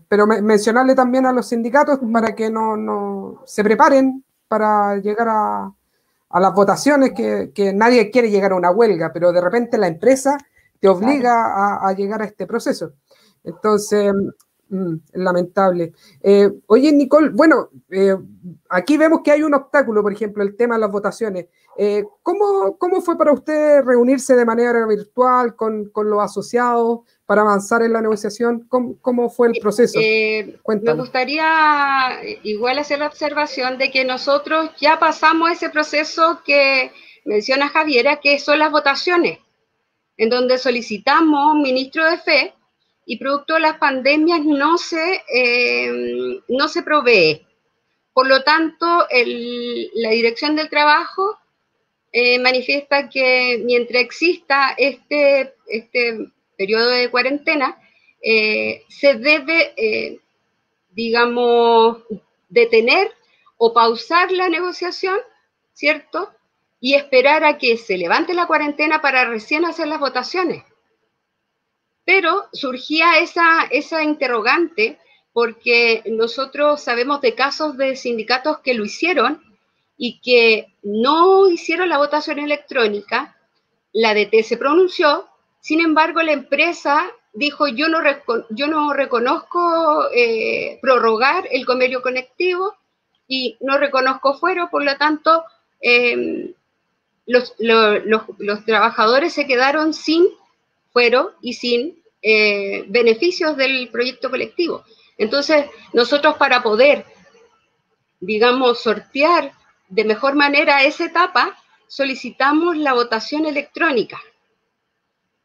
S2: pero mencionarle también a los sindicatos para que no se preparen para llegar a las votaciones, que nadie quiere llegar a una huelga, pero de repente la empresa te obliga a llegar a este proceso. Entonces, lamentable. Oye, Nicole, bueno, aquí vemos que hay un obstáculo, por ejemplo, el tema de las votaciones. ¿Cómo fue para usted reunirse de manera virtual con los asociados para avanzar en la negociación? ¿Cómo fue el proceso?
S3: Me gustaría igual hacer la observación de que nosotros ya pasamos ese proceso que menciona Javiera, que son las votaciones, en donde solicitamos ministro de fe, y producto de las pandemias no se provee. Por lo tanto, la Dirección del Trabajo manifiesta que mientras exista este periodo de cuarentena, se debe, digamos, detener o pausar la negociación, ¿cierto? Y esperar a que se levante la cuarentena para recién hacer las votaciones. Pero surgía esa interrogante, porque nosotros sabemos de casos de sindicatos que lo hicieron y que no hicieron la votación electrónica. La DT se pronunció, sin embargo la empresa dijo, yo no reconozco prorrogar el convenio colectivo y no reconozco fuero, por lo tanto, los trabajadores se quedaron sin fuero y sin beneficios del proyecto colectivo. Entonces, nosotros para poder, digamos, sortear de mejor manera esa etapa, solicitamos la votación electrónica.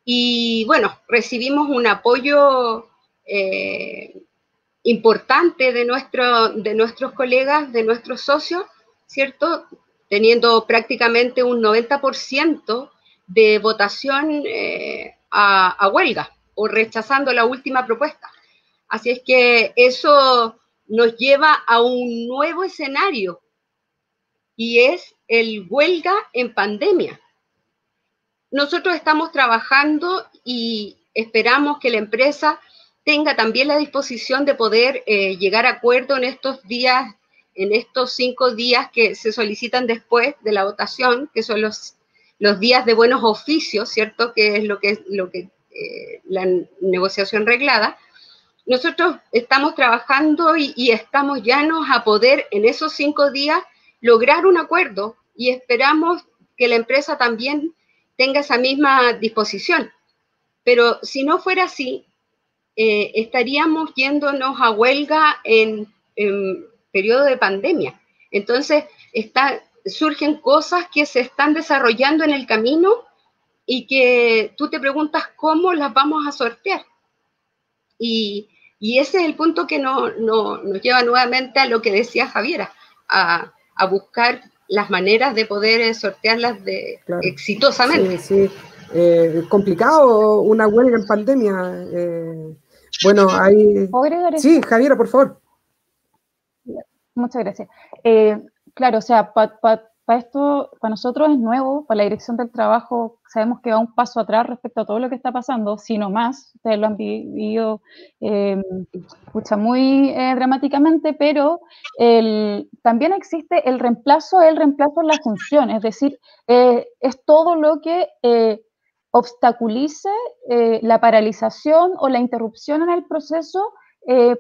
S3: Y bueno, recibimos un apoyo importante de nuestros colegas, de nuestros socios, ¿cierto? Teniendo prácticamente un 90% de votación a huelga o rechazando la última propuesta. Así es que eso nos lleva a un nuevo escenario y es el huelga en pandemia. Nosotros estamos trabajando y esperamos que la empresa tenga también la disposición de poder llegar a acuerdo en estos días, en estos 5 días que se solicitan después de la votación, que son los días de buenos oficios, ¿cierto? Que es lo que la negociación reglada. Nosotros estamos trabajando y estamos llanos a poder en esos 5 días lograr un acuerdo y esperamos que la empresa también tenga esa misma disposición. Pero si no fuera así, estaríamos yéndonos a huelga en periodo de pandemia. Entonces, surgen cosas que se están desarrollando en el camino y que tú te preguntas cómo las vamos a sortear. Y ese es el punto que nos lleva nuevamente a lo que decía Javiera, a buscar las maneras de poder sortearlas exitosamente.
S2: Sí, sí. Complicado una huelga en pandemia. Bueno, hay... Sí, Javiera, por favor.
S5: Muchas gracias. Claro, o sea, esto, para nosotros es nuevo, para la Dirección del Trabajo sabemos que va un paso atrás respecto a todo lo que está pasando, sino más, ustedes lo han vivido muy dramáticamente, pero también existe el reemplazo en la función, es decir, es todo lo que obstaculice la paralización o la interrupción en el proceso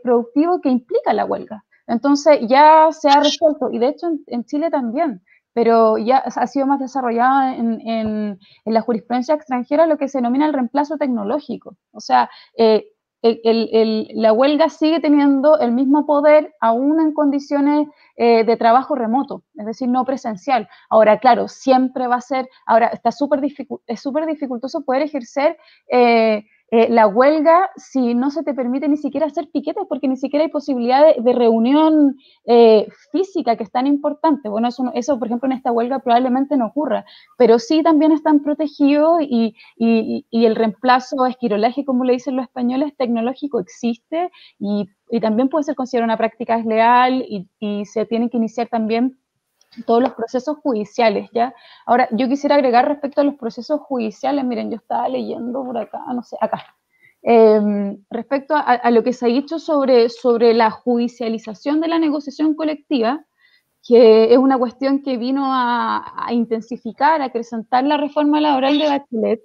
S5: productivo que implica la huelga. Entonces ya se ha resuelto, y de hecho en Chile también, pero ya ha sido más desarrollado en la jurisprudencia extranjera lo que se denomina el reemplazo tecnológico. O sea, la huelga sigue teniendo el mismo poder aún en condiciones de trabajo remoto, es decir, no presencial. Ahora, claro, siempre va a ser, ahora es súper dificultoso poder ejercer la huelga si no se te permite ni siquiera hacer piquetes, porque ni siquiera hay posibilidad de reunión física, que es tan importante. Bueno, eso, por ejemplo, en esta huelga probablemente no ocurra, pero sí también están protegidos y el reemplazo esquirolaje, como le dicen los españoles, tecnológico existe y también puede ser considerado una práctica desleal y se tienen que iniciar también todos los procesos judiciales, ¿ya? Ahora, yo quisiera agregar respecto a los procesos judiciales, miren, yo estaba leyendo por acá, no sé, acá, respecto a lo que se ha dicho sobre la judicialización de la negociación colectiva, que es una cuestión que vino a intensificar, a acrecentar la reforma laboral de Bachelet,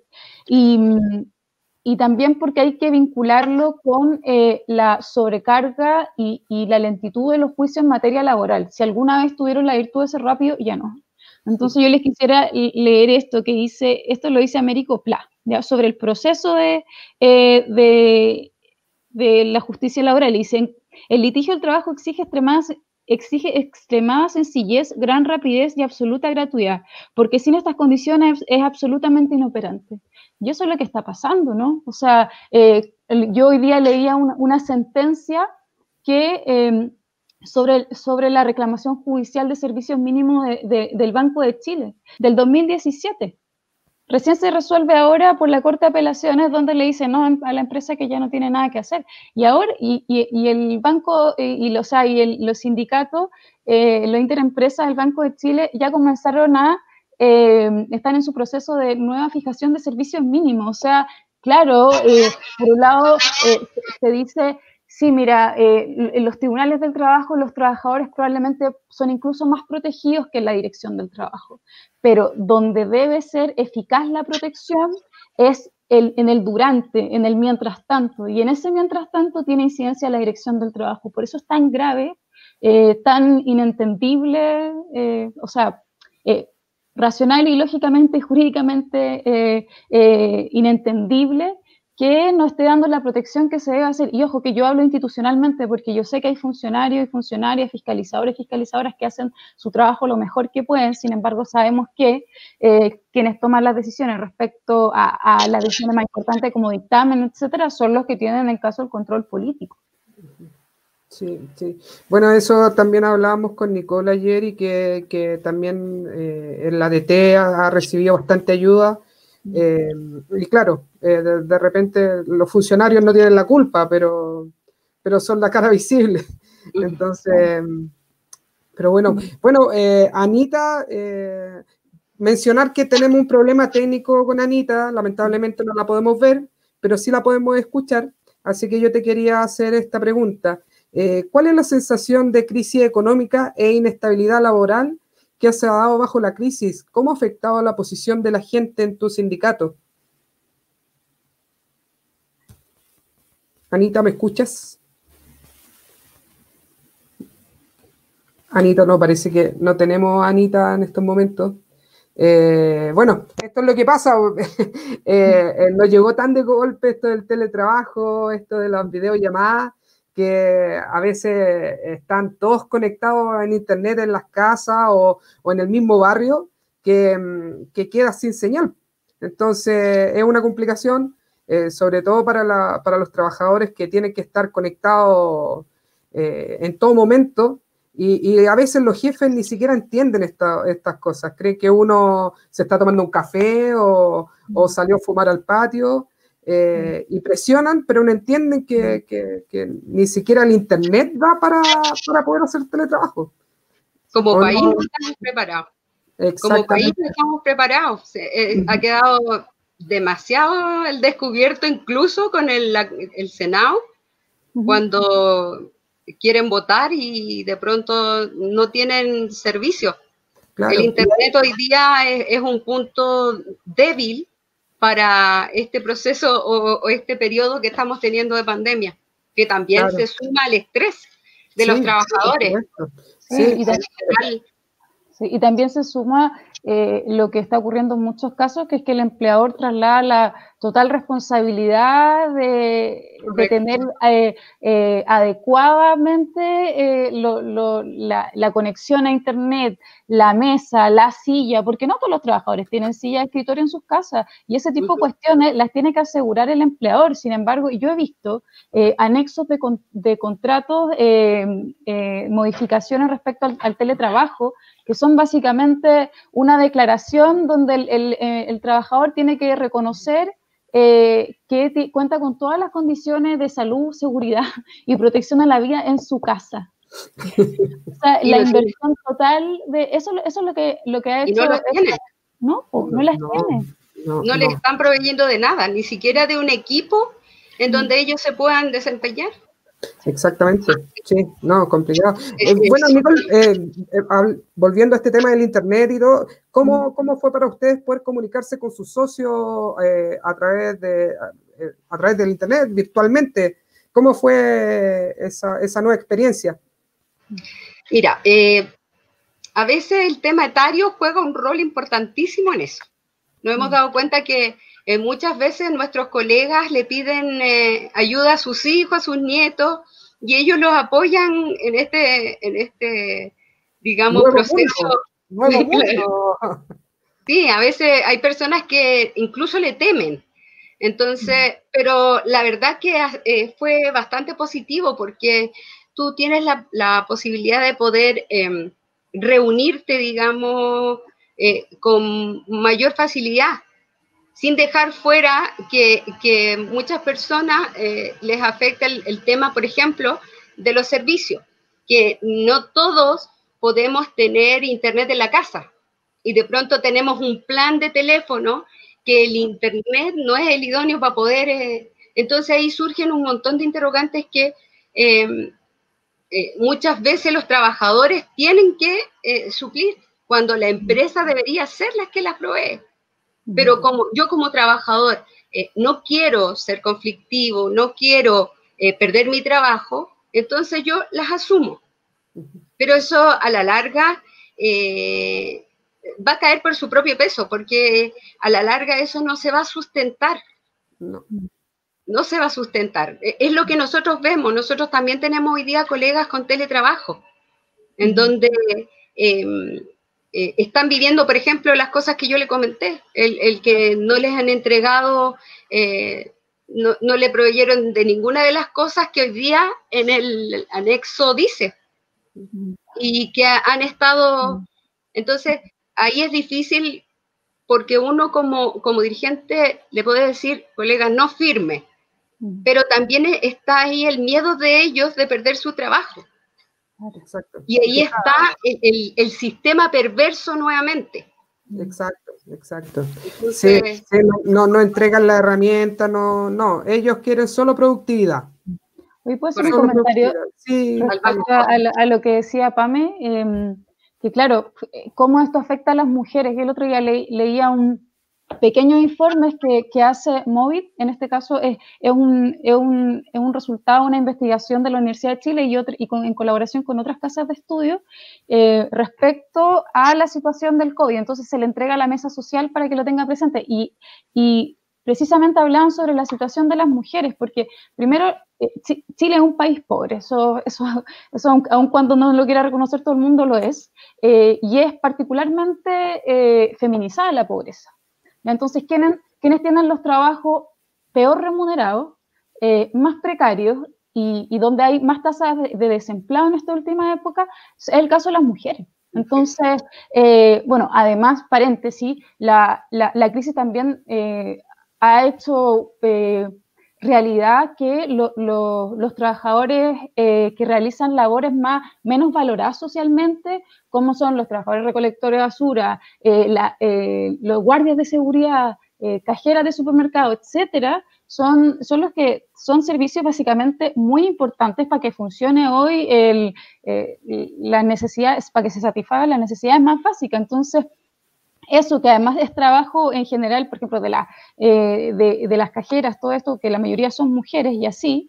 S5: y también porque hay que vincularlo con la sobrecarga y la lentitud de los juicios en materia laboral. Si alguna vez tuvieron la virtud de ser rápido, ya no. Entonces yo les quisiera leer esto que dice, esto lo dice Américo Pla, ¿ya? Sobre el proceso de la justicia laboral. Dicen, el litigio del trabajo exige extremada sencillez, gran rapidez y absoluta gratuidad, porque sin estas condiciones es absolutamente inoperante. Y eso es lo que está pasando, ¿no? O sea, yo hoy día leía una sentencia que sobre la reclamación judicial de servicios mínimos del Banco de Chile, del 2017. Recién se resuelve ahora por la Corte de Apelaciones, donde le dicen no a la empresa que ya no tiene nada que hacer. Y ahora, y el banco, los sindicatos, los interempresas del Banco de Chile ya comenzaron están en su proceso de nueva fijación de servicios mínimos. O sea, claro, por un lado se dice, sí, mira, en los tribunales del trabajo los trabajadores probablemente son incluso más protegidos que en la dirección del trabajo, pero donde debe ser eficaz la protección es en el durante, en el mientras tanto, y en ese mientras tanto tiene incidencia la dirección del trabajo. Por eso es tan grave, tan inentendible, o sea, racional y lógicamente y jurídicamente inentendible, que no esté dando la protección que se debe hacer. Y ojo, que yo hablo institucionalmente porque yo sé que hay funcionarios y funcionarias, fiscalizadores y fiscalizadoras que hacen su trabajo lo mejor que pueden. Sin embargo, sabemos que quienes toman las decisiones respecto a las decisiones más importantes como dictamen, etcétera, son los que tienen en caso el control político.
S2: Sí, sí. Bueno, eso también hablábamos con Nicole ayer y que también en la DT ha recibido bastante ayuda. Y claro, de repente los funcionarios no tienen la culpa, pero son la cara visible. Entonces, pero bueno, Anita, mencionar que tenemos un problema técnico con Anita, lamentablemente no la podemos ver, pero sí la podemos escuchar, así que yo te quería hacer esta pregunta. ¿Cuál es la sensación de crisis económica e inestabilidad laboral que se ha dado bajo la crisis? ¿Cómo ha afectado la posición de la gente en tu sindicato? Anita, ¿me escuchas? Anita, no, parece que no tenemos a Anita en estos momentos. Bueno, esto es lo que pasa. Nos llegó tan de golpe esto del teletrabajo, esto de las videollamadas, que a veces están todos conectados en internet en las casas o en el mismo barrio que queda sin señal. Entonces es una complicación, sobre todo para los trabajadores que tienen que estar conectados en todo momento. Y a veces los jefes ni siquiera entienden estas cosas. Creen que uno se está tomando un café o salió a fumar al patio. Y presionan, pero no entienden que ni siquiera el internet da para poder hacer teletrabajo.
S3: Como país no estamos preparados. Como país no estamos preparados. Ha quedado demasiado el descubierto, incluso con el Senado, cuando quieren votar y de pronto no tienen servicio. Claro. El internet hoy día es un punto débil para este proceso o este periodo que estamos teniendo de pandemia, que también se suma al estrés de los trabajadores.
S5: Y también se suma lo que está ocurriendo en muchos casos, que es que el empleador traslada la total responsabilidad de tener adecuadamente la conexión a internet, la mesa, la silla, porque no todos los trabajadores tienen silla de escritorio en sus casas, y ese tipo de cuestiones las tiene que asegurar el empleador. Sin embargo, yo he visto anexos de contratos, modificaciones respecto al teletrabajo, que son básicamente una declaración donde el trabajador tiene que reconocer que cuenta con todas las condiciones de salud, seguridad y protección a la vida en su casa. O sea, la inversión total de eso es lo que ha hecho.
S3: Y no las tiene.
S5: No las tiene.
S3: No le están proveyendo de nada, ni siquiera de un equipo en donde ellos se puedan desempeñar.
S2: Exactamente, sí, no, complicado. Bueno, Nicole, volviendo a este tema del internet y todo, ¿cómo fue para ustedes poder comunicarse con sus socios a través del internet, virtualmente? ¿Cómo fue esa nueva experiencia?
S3: Mira, a veces el tema etario juega un rol importantísimo en eso. Nos hemos dado cuenta que muchas veces nuestros colegas le piden ayuda a sus hijos, a sus nietos, y ellos los apoyan en este digamos, nuevo proceso.
S2: Nuevo mundo.
S3: Sí, a veces hay personas que incluso le temen. Entonces, pero la verdad que fue bastante positivo porque tú tienes la posibilidad de poder reunirte, digamos, con mayor facilidad, sin dejar fuera que muchas personas les afecta el tema, por ejemplo, de los servicios, que no todos podemos tener internet en la casa y de pronto tenemos un plan de teléfono que el internet no es el idóneo para poder... entonces ahí surgen un montón de interrogantes que muchas veces los trabajadores tienen que suplir cuando la empresa debería ser la que las provee. Pero yo como trabajador no quiero ser conflictivo, no quiero perder mi trabajo, entonces yo las asumo. Pero eso a la larga va a caer por su propio peso, porque a la larga eso no se va a sustentar. No se va a sustentar. Es lo que nosotros vemos. Nosotros también tenemos hoy día colegas con teletrabajo, en donde están viviendo, por ejemplo, las cosas que yo le comenté, el que no les han entregado, no le proveyeron de ninguna de las cosas que hoy día en el anexo dice, y que han estado, entonces ahí es difícil, porque uno como dirigente le puede decir, colega, no firme, pero también está ahí el miedo de ellos de perder su trabajo.
S2: Exacto.
S3: Y ahí está el sistema perverso nuevamente.
S2: Exacto. Entonces, sí, no entregan la herramienta, no, ellos quieren solo productividad.
S5: Hoy puedo hacer un comentario respecto a lo que decía Pame, que claro, cómo esto afecta a las mujeres. El otro día leía un pequeños informes que hace Movit, en este caso es un resultado de una investigación de la Universidad de Chile en colaboración con otras casas de estudio respecto a la situación del COVID. Entonces se le entrega a la mesa social para que lo tenga presente y precisamente hablaban sobre la situación de las mujeres, porque primero Chile es un país pobre, eso aun cuando no lo quiera reconocer todo el mundo lo es, y es particularmente feminizada la pobreza. Entonces, ¿quiénes tienen los trabajos peor remunerados, más precarios y donde hay más tasas de desempleo en esta última época? Es el caso de las mujeres. Entonces, bueno, además, paréntesis, la crisis también ha hecho realidad que los trabajadores que realizan labores menos valoradas socialmente, como son los trabajadores recolectores de basura, los guardias de seguridad, cajeras de supermercado, etcétera, son los que son servicios básicamente muy importantes para que funcione hoy las necesidades, para que se satisfagan las necesidades más básicas. Entonces, eso que además es trabajo en general, por ejemplo, de las cajeras, todo esto, que la mayoría son mujeres y así,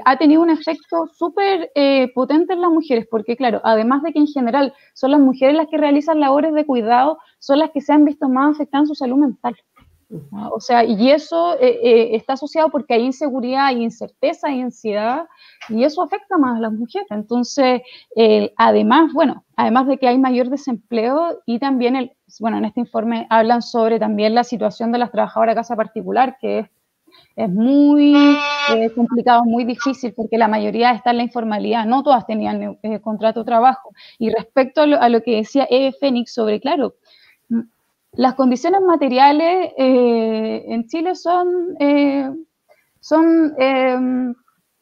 S5: ha tenido un efecto súper potente en las mujeres, porque claro, además de que en general son las mujeres las que realizan labores de cuidado, son las que se han visto más afectadas en su salud mental. O sea, y eso está asociado porque hay inseguridad, hay incerteza, hay ansiedad, y eso afecta más a las mujeres. Entonces, además de que hay mayor desempleo y también, en este informe hablan sobre también la situación de las trabajadoras de casa particular, que es muy complicado, muy difícil, porque la mayoría está en la informalidad, no todas tenían contrato de trabajo. Y respecto a lo que decía Eve Fénix sobre, claro, las condiciones materiales en Chile son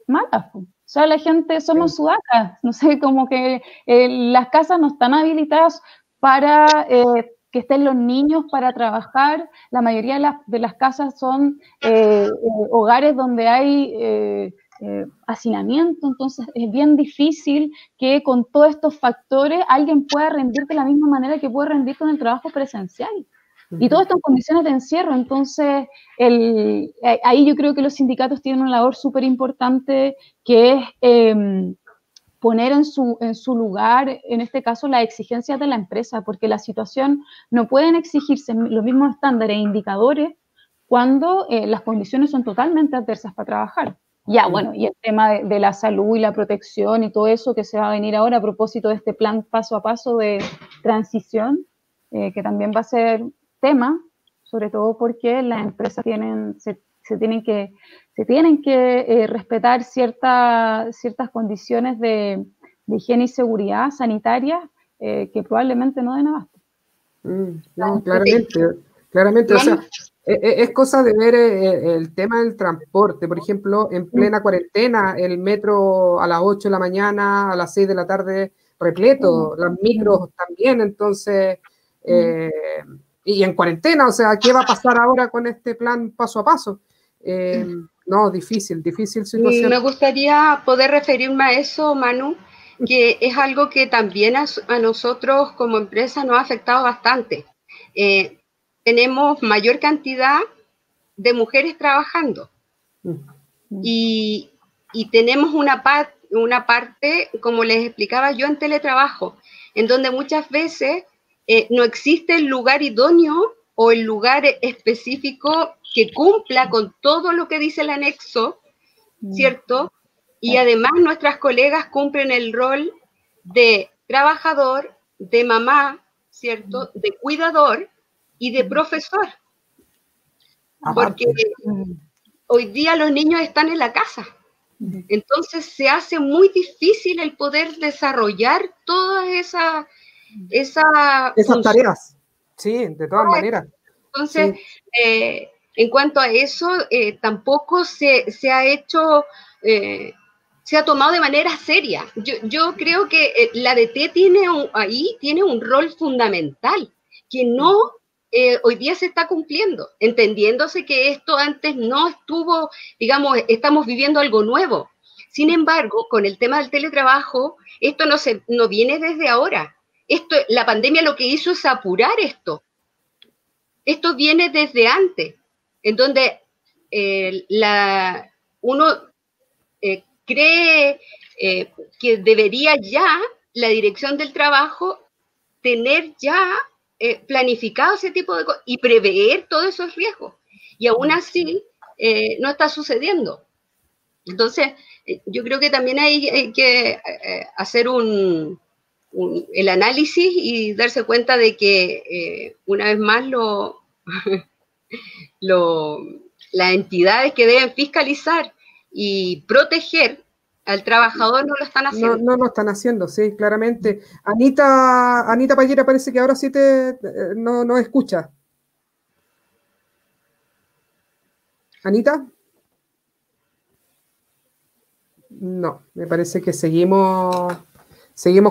S5: malas. O sea, la gente somos sudacas. No sé, como que las casas no están habilitadas para que estén los niños para trabajar. La mayoría de las casas son hogares donde hay hacinamiento, entonces es bien difícil que con todos estos factores alguien pueda rendir de la misma manera que puede rendir con el trabajo presencial. Y todo esto en condiciones de encierro, entonces ahí yo creo que los sindicatos tienen una labor súper importante, que es poner en su lugar, en este caso, las exigencias de la empresa, porque la situación no pueden exigirse los mismos estándares e indicadores cuando las condiciones son totalmente adversas para trabajar. Ya, bueno, y el tema de la salud y la protección y todo eso que se va a venir ahora a propósito de este plan paso a paso de transición, que también va a ser tema, sobre todo porque las empresas se tienen que respetar ciertas condiciones de higiene y seguridad sanitaria que probablemente no den abasto.
S2: No, claramente, o sea, es cosa de ver el tema del transporte. Por ejemplo, en plena cuarentena, el metro a las 8 de la mañana, a las 6 de la tarde repleto, las micros también, entonces, y en cuarentena, o sea, ¿qué va a pasar ahora con este plan paso a paso? No, difícil situación.
S3: Me gustaría poder referirme a eso, Manu, que es algo que también a nosotros como empresa nos ha afectado bastante. Tenemos mayor cantidad de mujeres trabajando. Y tenemos una parte, como les explicaba yo, en teletrabajo, en donde muchas veces no existe el lugar idóneo o el lugar específico que cumpla con todo lo que dice el anexo, ¿cierto? Y además nuestras colegas cumplen el rol de trabajador, de mamá, ¿cierto? De cuidador y de profesor. Porque hoy día los niños están en la casa. Entonces se hace muy difícil el poder desarrollar todas esas
S2: tareas. Sí, de todas maneras.
S3: Entonces, sí. En cuanto a eso, tampoco se ha hecho, se ha tomado de manera seria. Yo creo que la DT tiene un rol fundamental que no hoy día se está cumpliendo, entendiéndose que esto antes no estuvo, digamos, estamos viviendo algo nuevo. Sin embargo, con el tema del teletrabajo, esto no viene desde ahora. La pandemia lo que hizo es apurar esto. Esto viene desde antes, en donde uno cree que debería ya la dirección del trabajo tener ya planificado ese tipo de cosas y prever todos esos riesgos. Y aún así no está sucediendo. Entonces, yo creo que también hay que hacer el análisis y darse cuenta de que una vez más las entidades que deben fiscalizar y proteger al trabajador no lo están haciendo.
S2: No lo están haciendo, sí, claramente. Anita Payera parece que ahora sí no escucha. ¿Anita? No, me parece que seguimos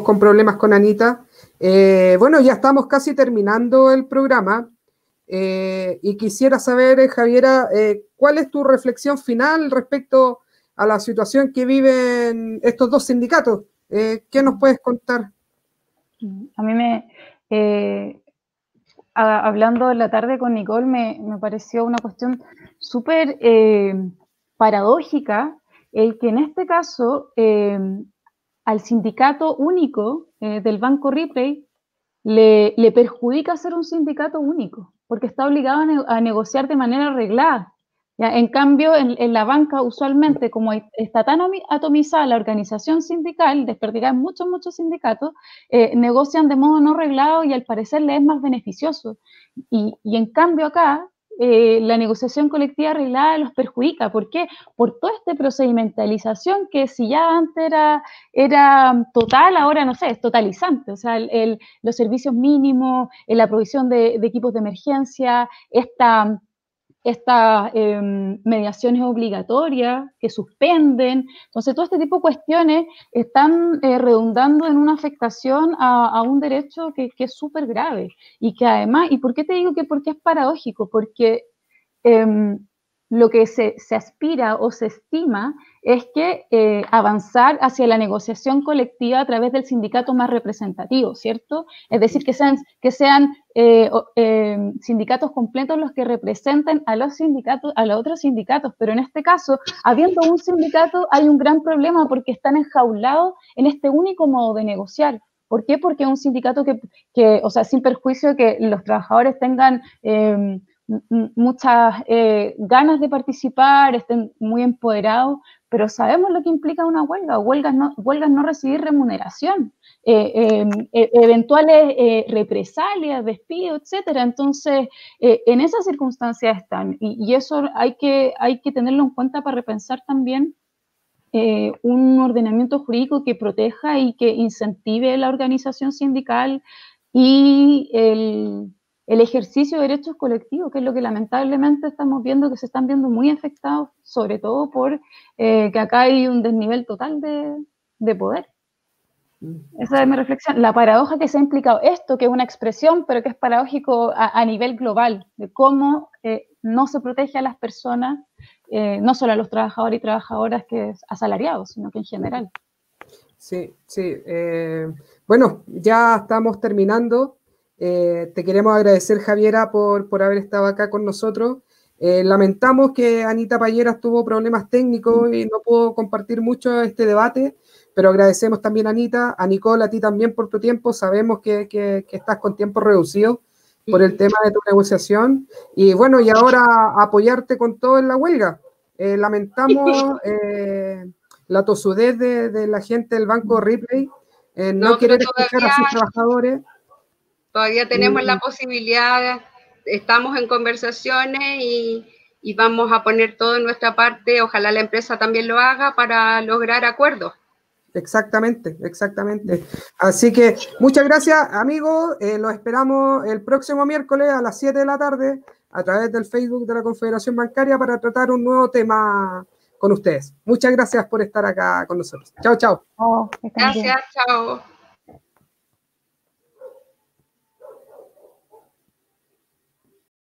S2: con problemas con Anita. Bueno, ya estamos casi terminando el programa y quisiera saber, Javiera, ¿cuál es tu reflexión final respecto a la situación que viven estos dos sindicatos? ¿Qué nos puedes contar?
S5: A mí hablando en la tarde con Nicole, me pareció una cuestión súper paradójica el que en este caso al sindicato único del Banco Ripley le perjudica ser un sindicato único, porque está obligado a negociar de manera arreglada. ¿Ya? En cambio, en la banca usualmente, como está tan atomizada la organización sindical, desperdigan muchos sindicatos, negocian de modo no reglado y al parecer les es más beneficioso. Y en cambio acá, la negociación colectiva arreglada los perjudica. ¿Por qué? Por toda esta procedimentalización que si ya antes era total, ahora no sé, es totalizante. O sea, los servicios mínimos, la provisión de equipos de emergencia, estas mediaciones obligatorias que suspenden. Entonces, todo este tipo de cuestiones están redundando en una afectación a un derecho que es súper grave y que además, ¿y por qué te digo que porque es paradójico? Porque lo que se aspira o se estima es que avanzar hacia la negociación colectiva a través del sindicato más representativo, ¿cierto? Es decir, que sean sindicatos completos los que representen a los otros sindicatos, pero en este caso, habiendo un sindicato, hay un gran problema porque están enjaulados en este único modo de negociar. ¿Por qué? Porque es un sindicato que o sea, sin perjuicio de que los trabajadores tengan muchas ganas de participar, estén muy empoderados, pero sabemos lo que implica una huelga. Huelgas no recibir remuneración, eventuales represalias, despidos, etcétera. Entonces, en esas circunstancias están, y eso hay que tenerlo en cuenta para repensar también un ordenamiento jurídico que proteja y que incentive la organización sindical y el ejercicio de derechos colectivos, que es lo que lamentablemente estamos viendo, que se están viendo muy afectados, sobre todo por que acá hay un desnivel total de poder. Esa es mi reflexión. La paradoja que se ha implicado esto, que es una expresión, pero que es paradójico a nivel global, de cómo no se protege a las personas, no solo a los trabajadores y trabajadoras que es asalariados, sino que en general.
S2: Sí. Bueno, ya estamos terminando. Te queremos agradecer, Javiera, por haber estado acá con nosotros. Lamentamos que Anita Payeras tuvo problemas técnicos y no pudo compartir mucho este debate, pero agradecemos también a Anita, a Nicole, a ti también por tu tiempo. Sabemos que estás con tiempo reducido por el tema de tu negociación. Y bueno, y ahora apoyarte con todo en la huelga. Lamentamos la tosudez de la gente del Banco Ripley, no querer escuchar a sus trabajadores.
S3: Todavía tenemos la posibilidad, estamos en conversaciones y vamos a poner todo en nuestra parte, ojalá la empresa también lo haga para lograr acuerdos.
S2: Exactamente, exactamente. Así que muchas gracias, amigos. Los esperamos el próximo miércoles a las 7 de la tarde a través del Facebook de la Confederación Bancaria para tratar un nuevo tema con ustedes. Muchas gracias por estar acá con nosotros. Chao, chao.
S3: Gracias, chao.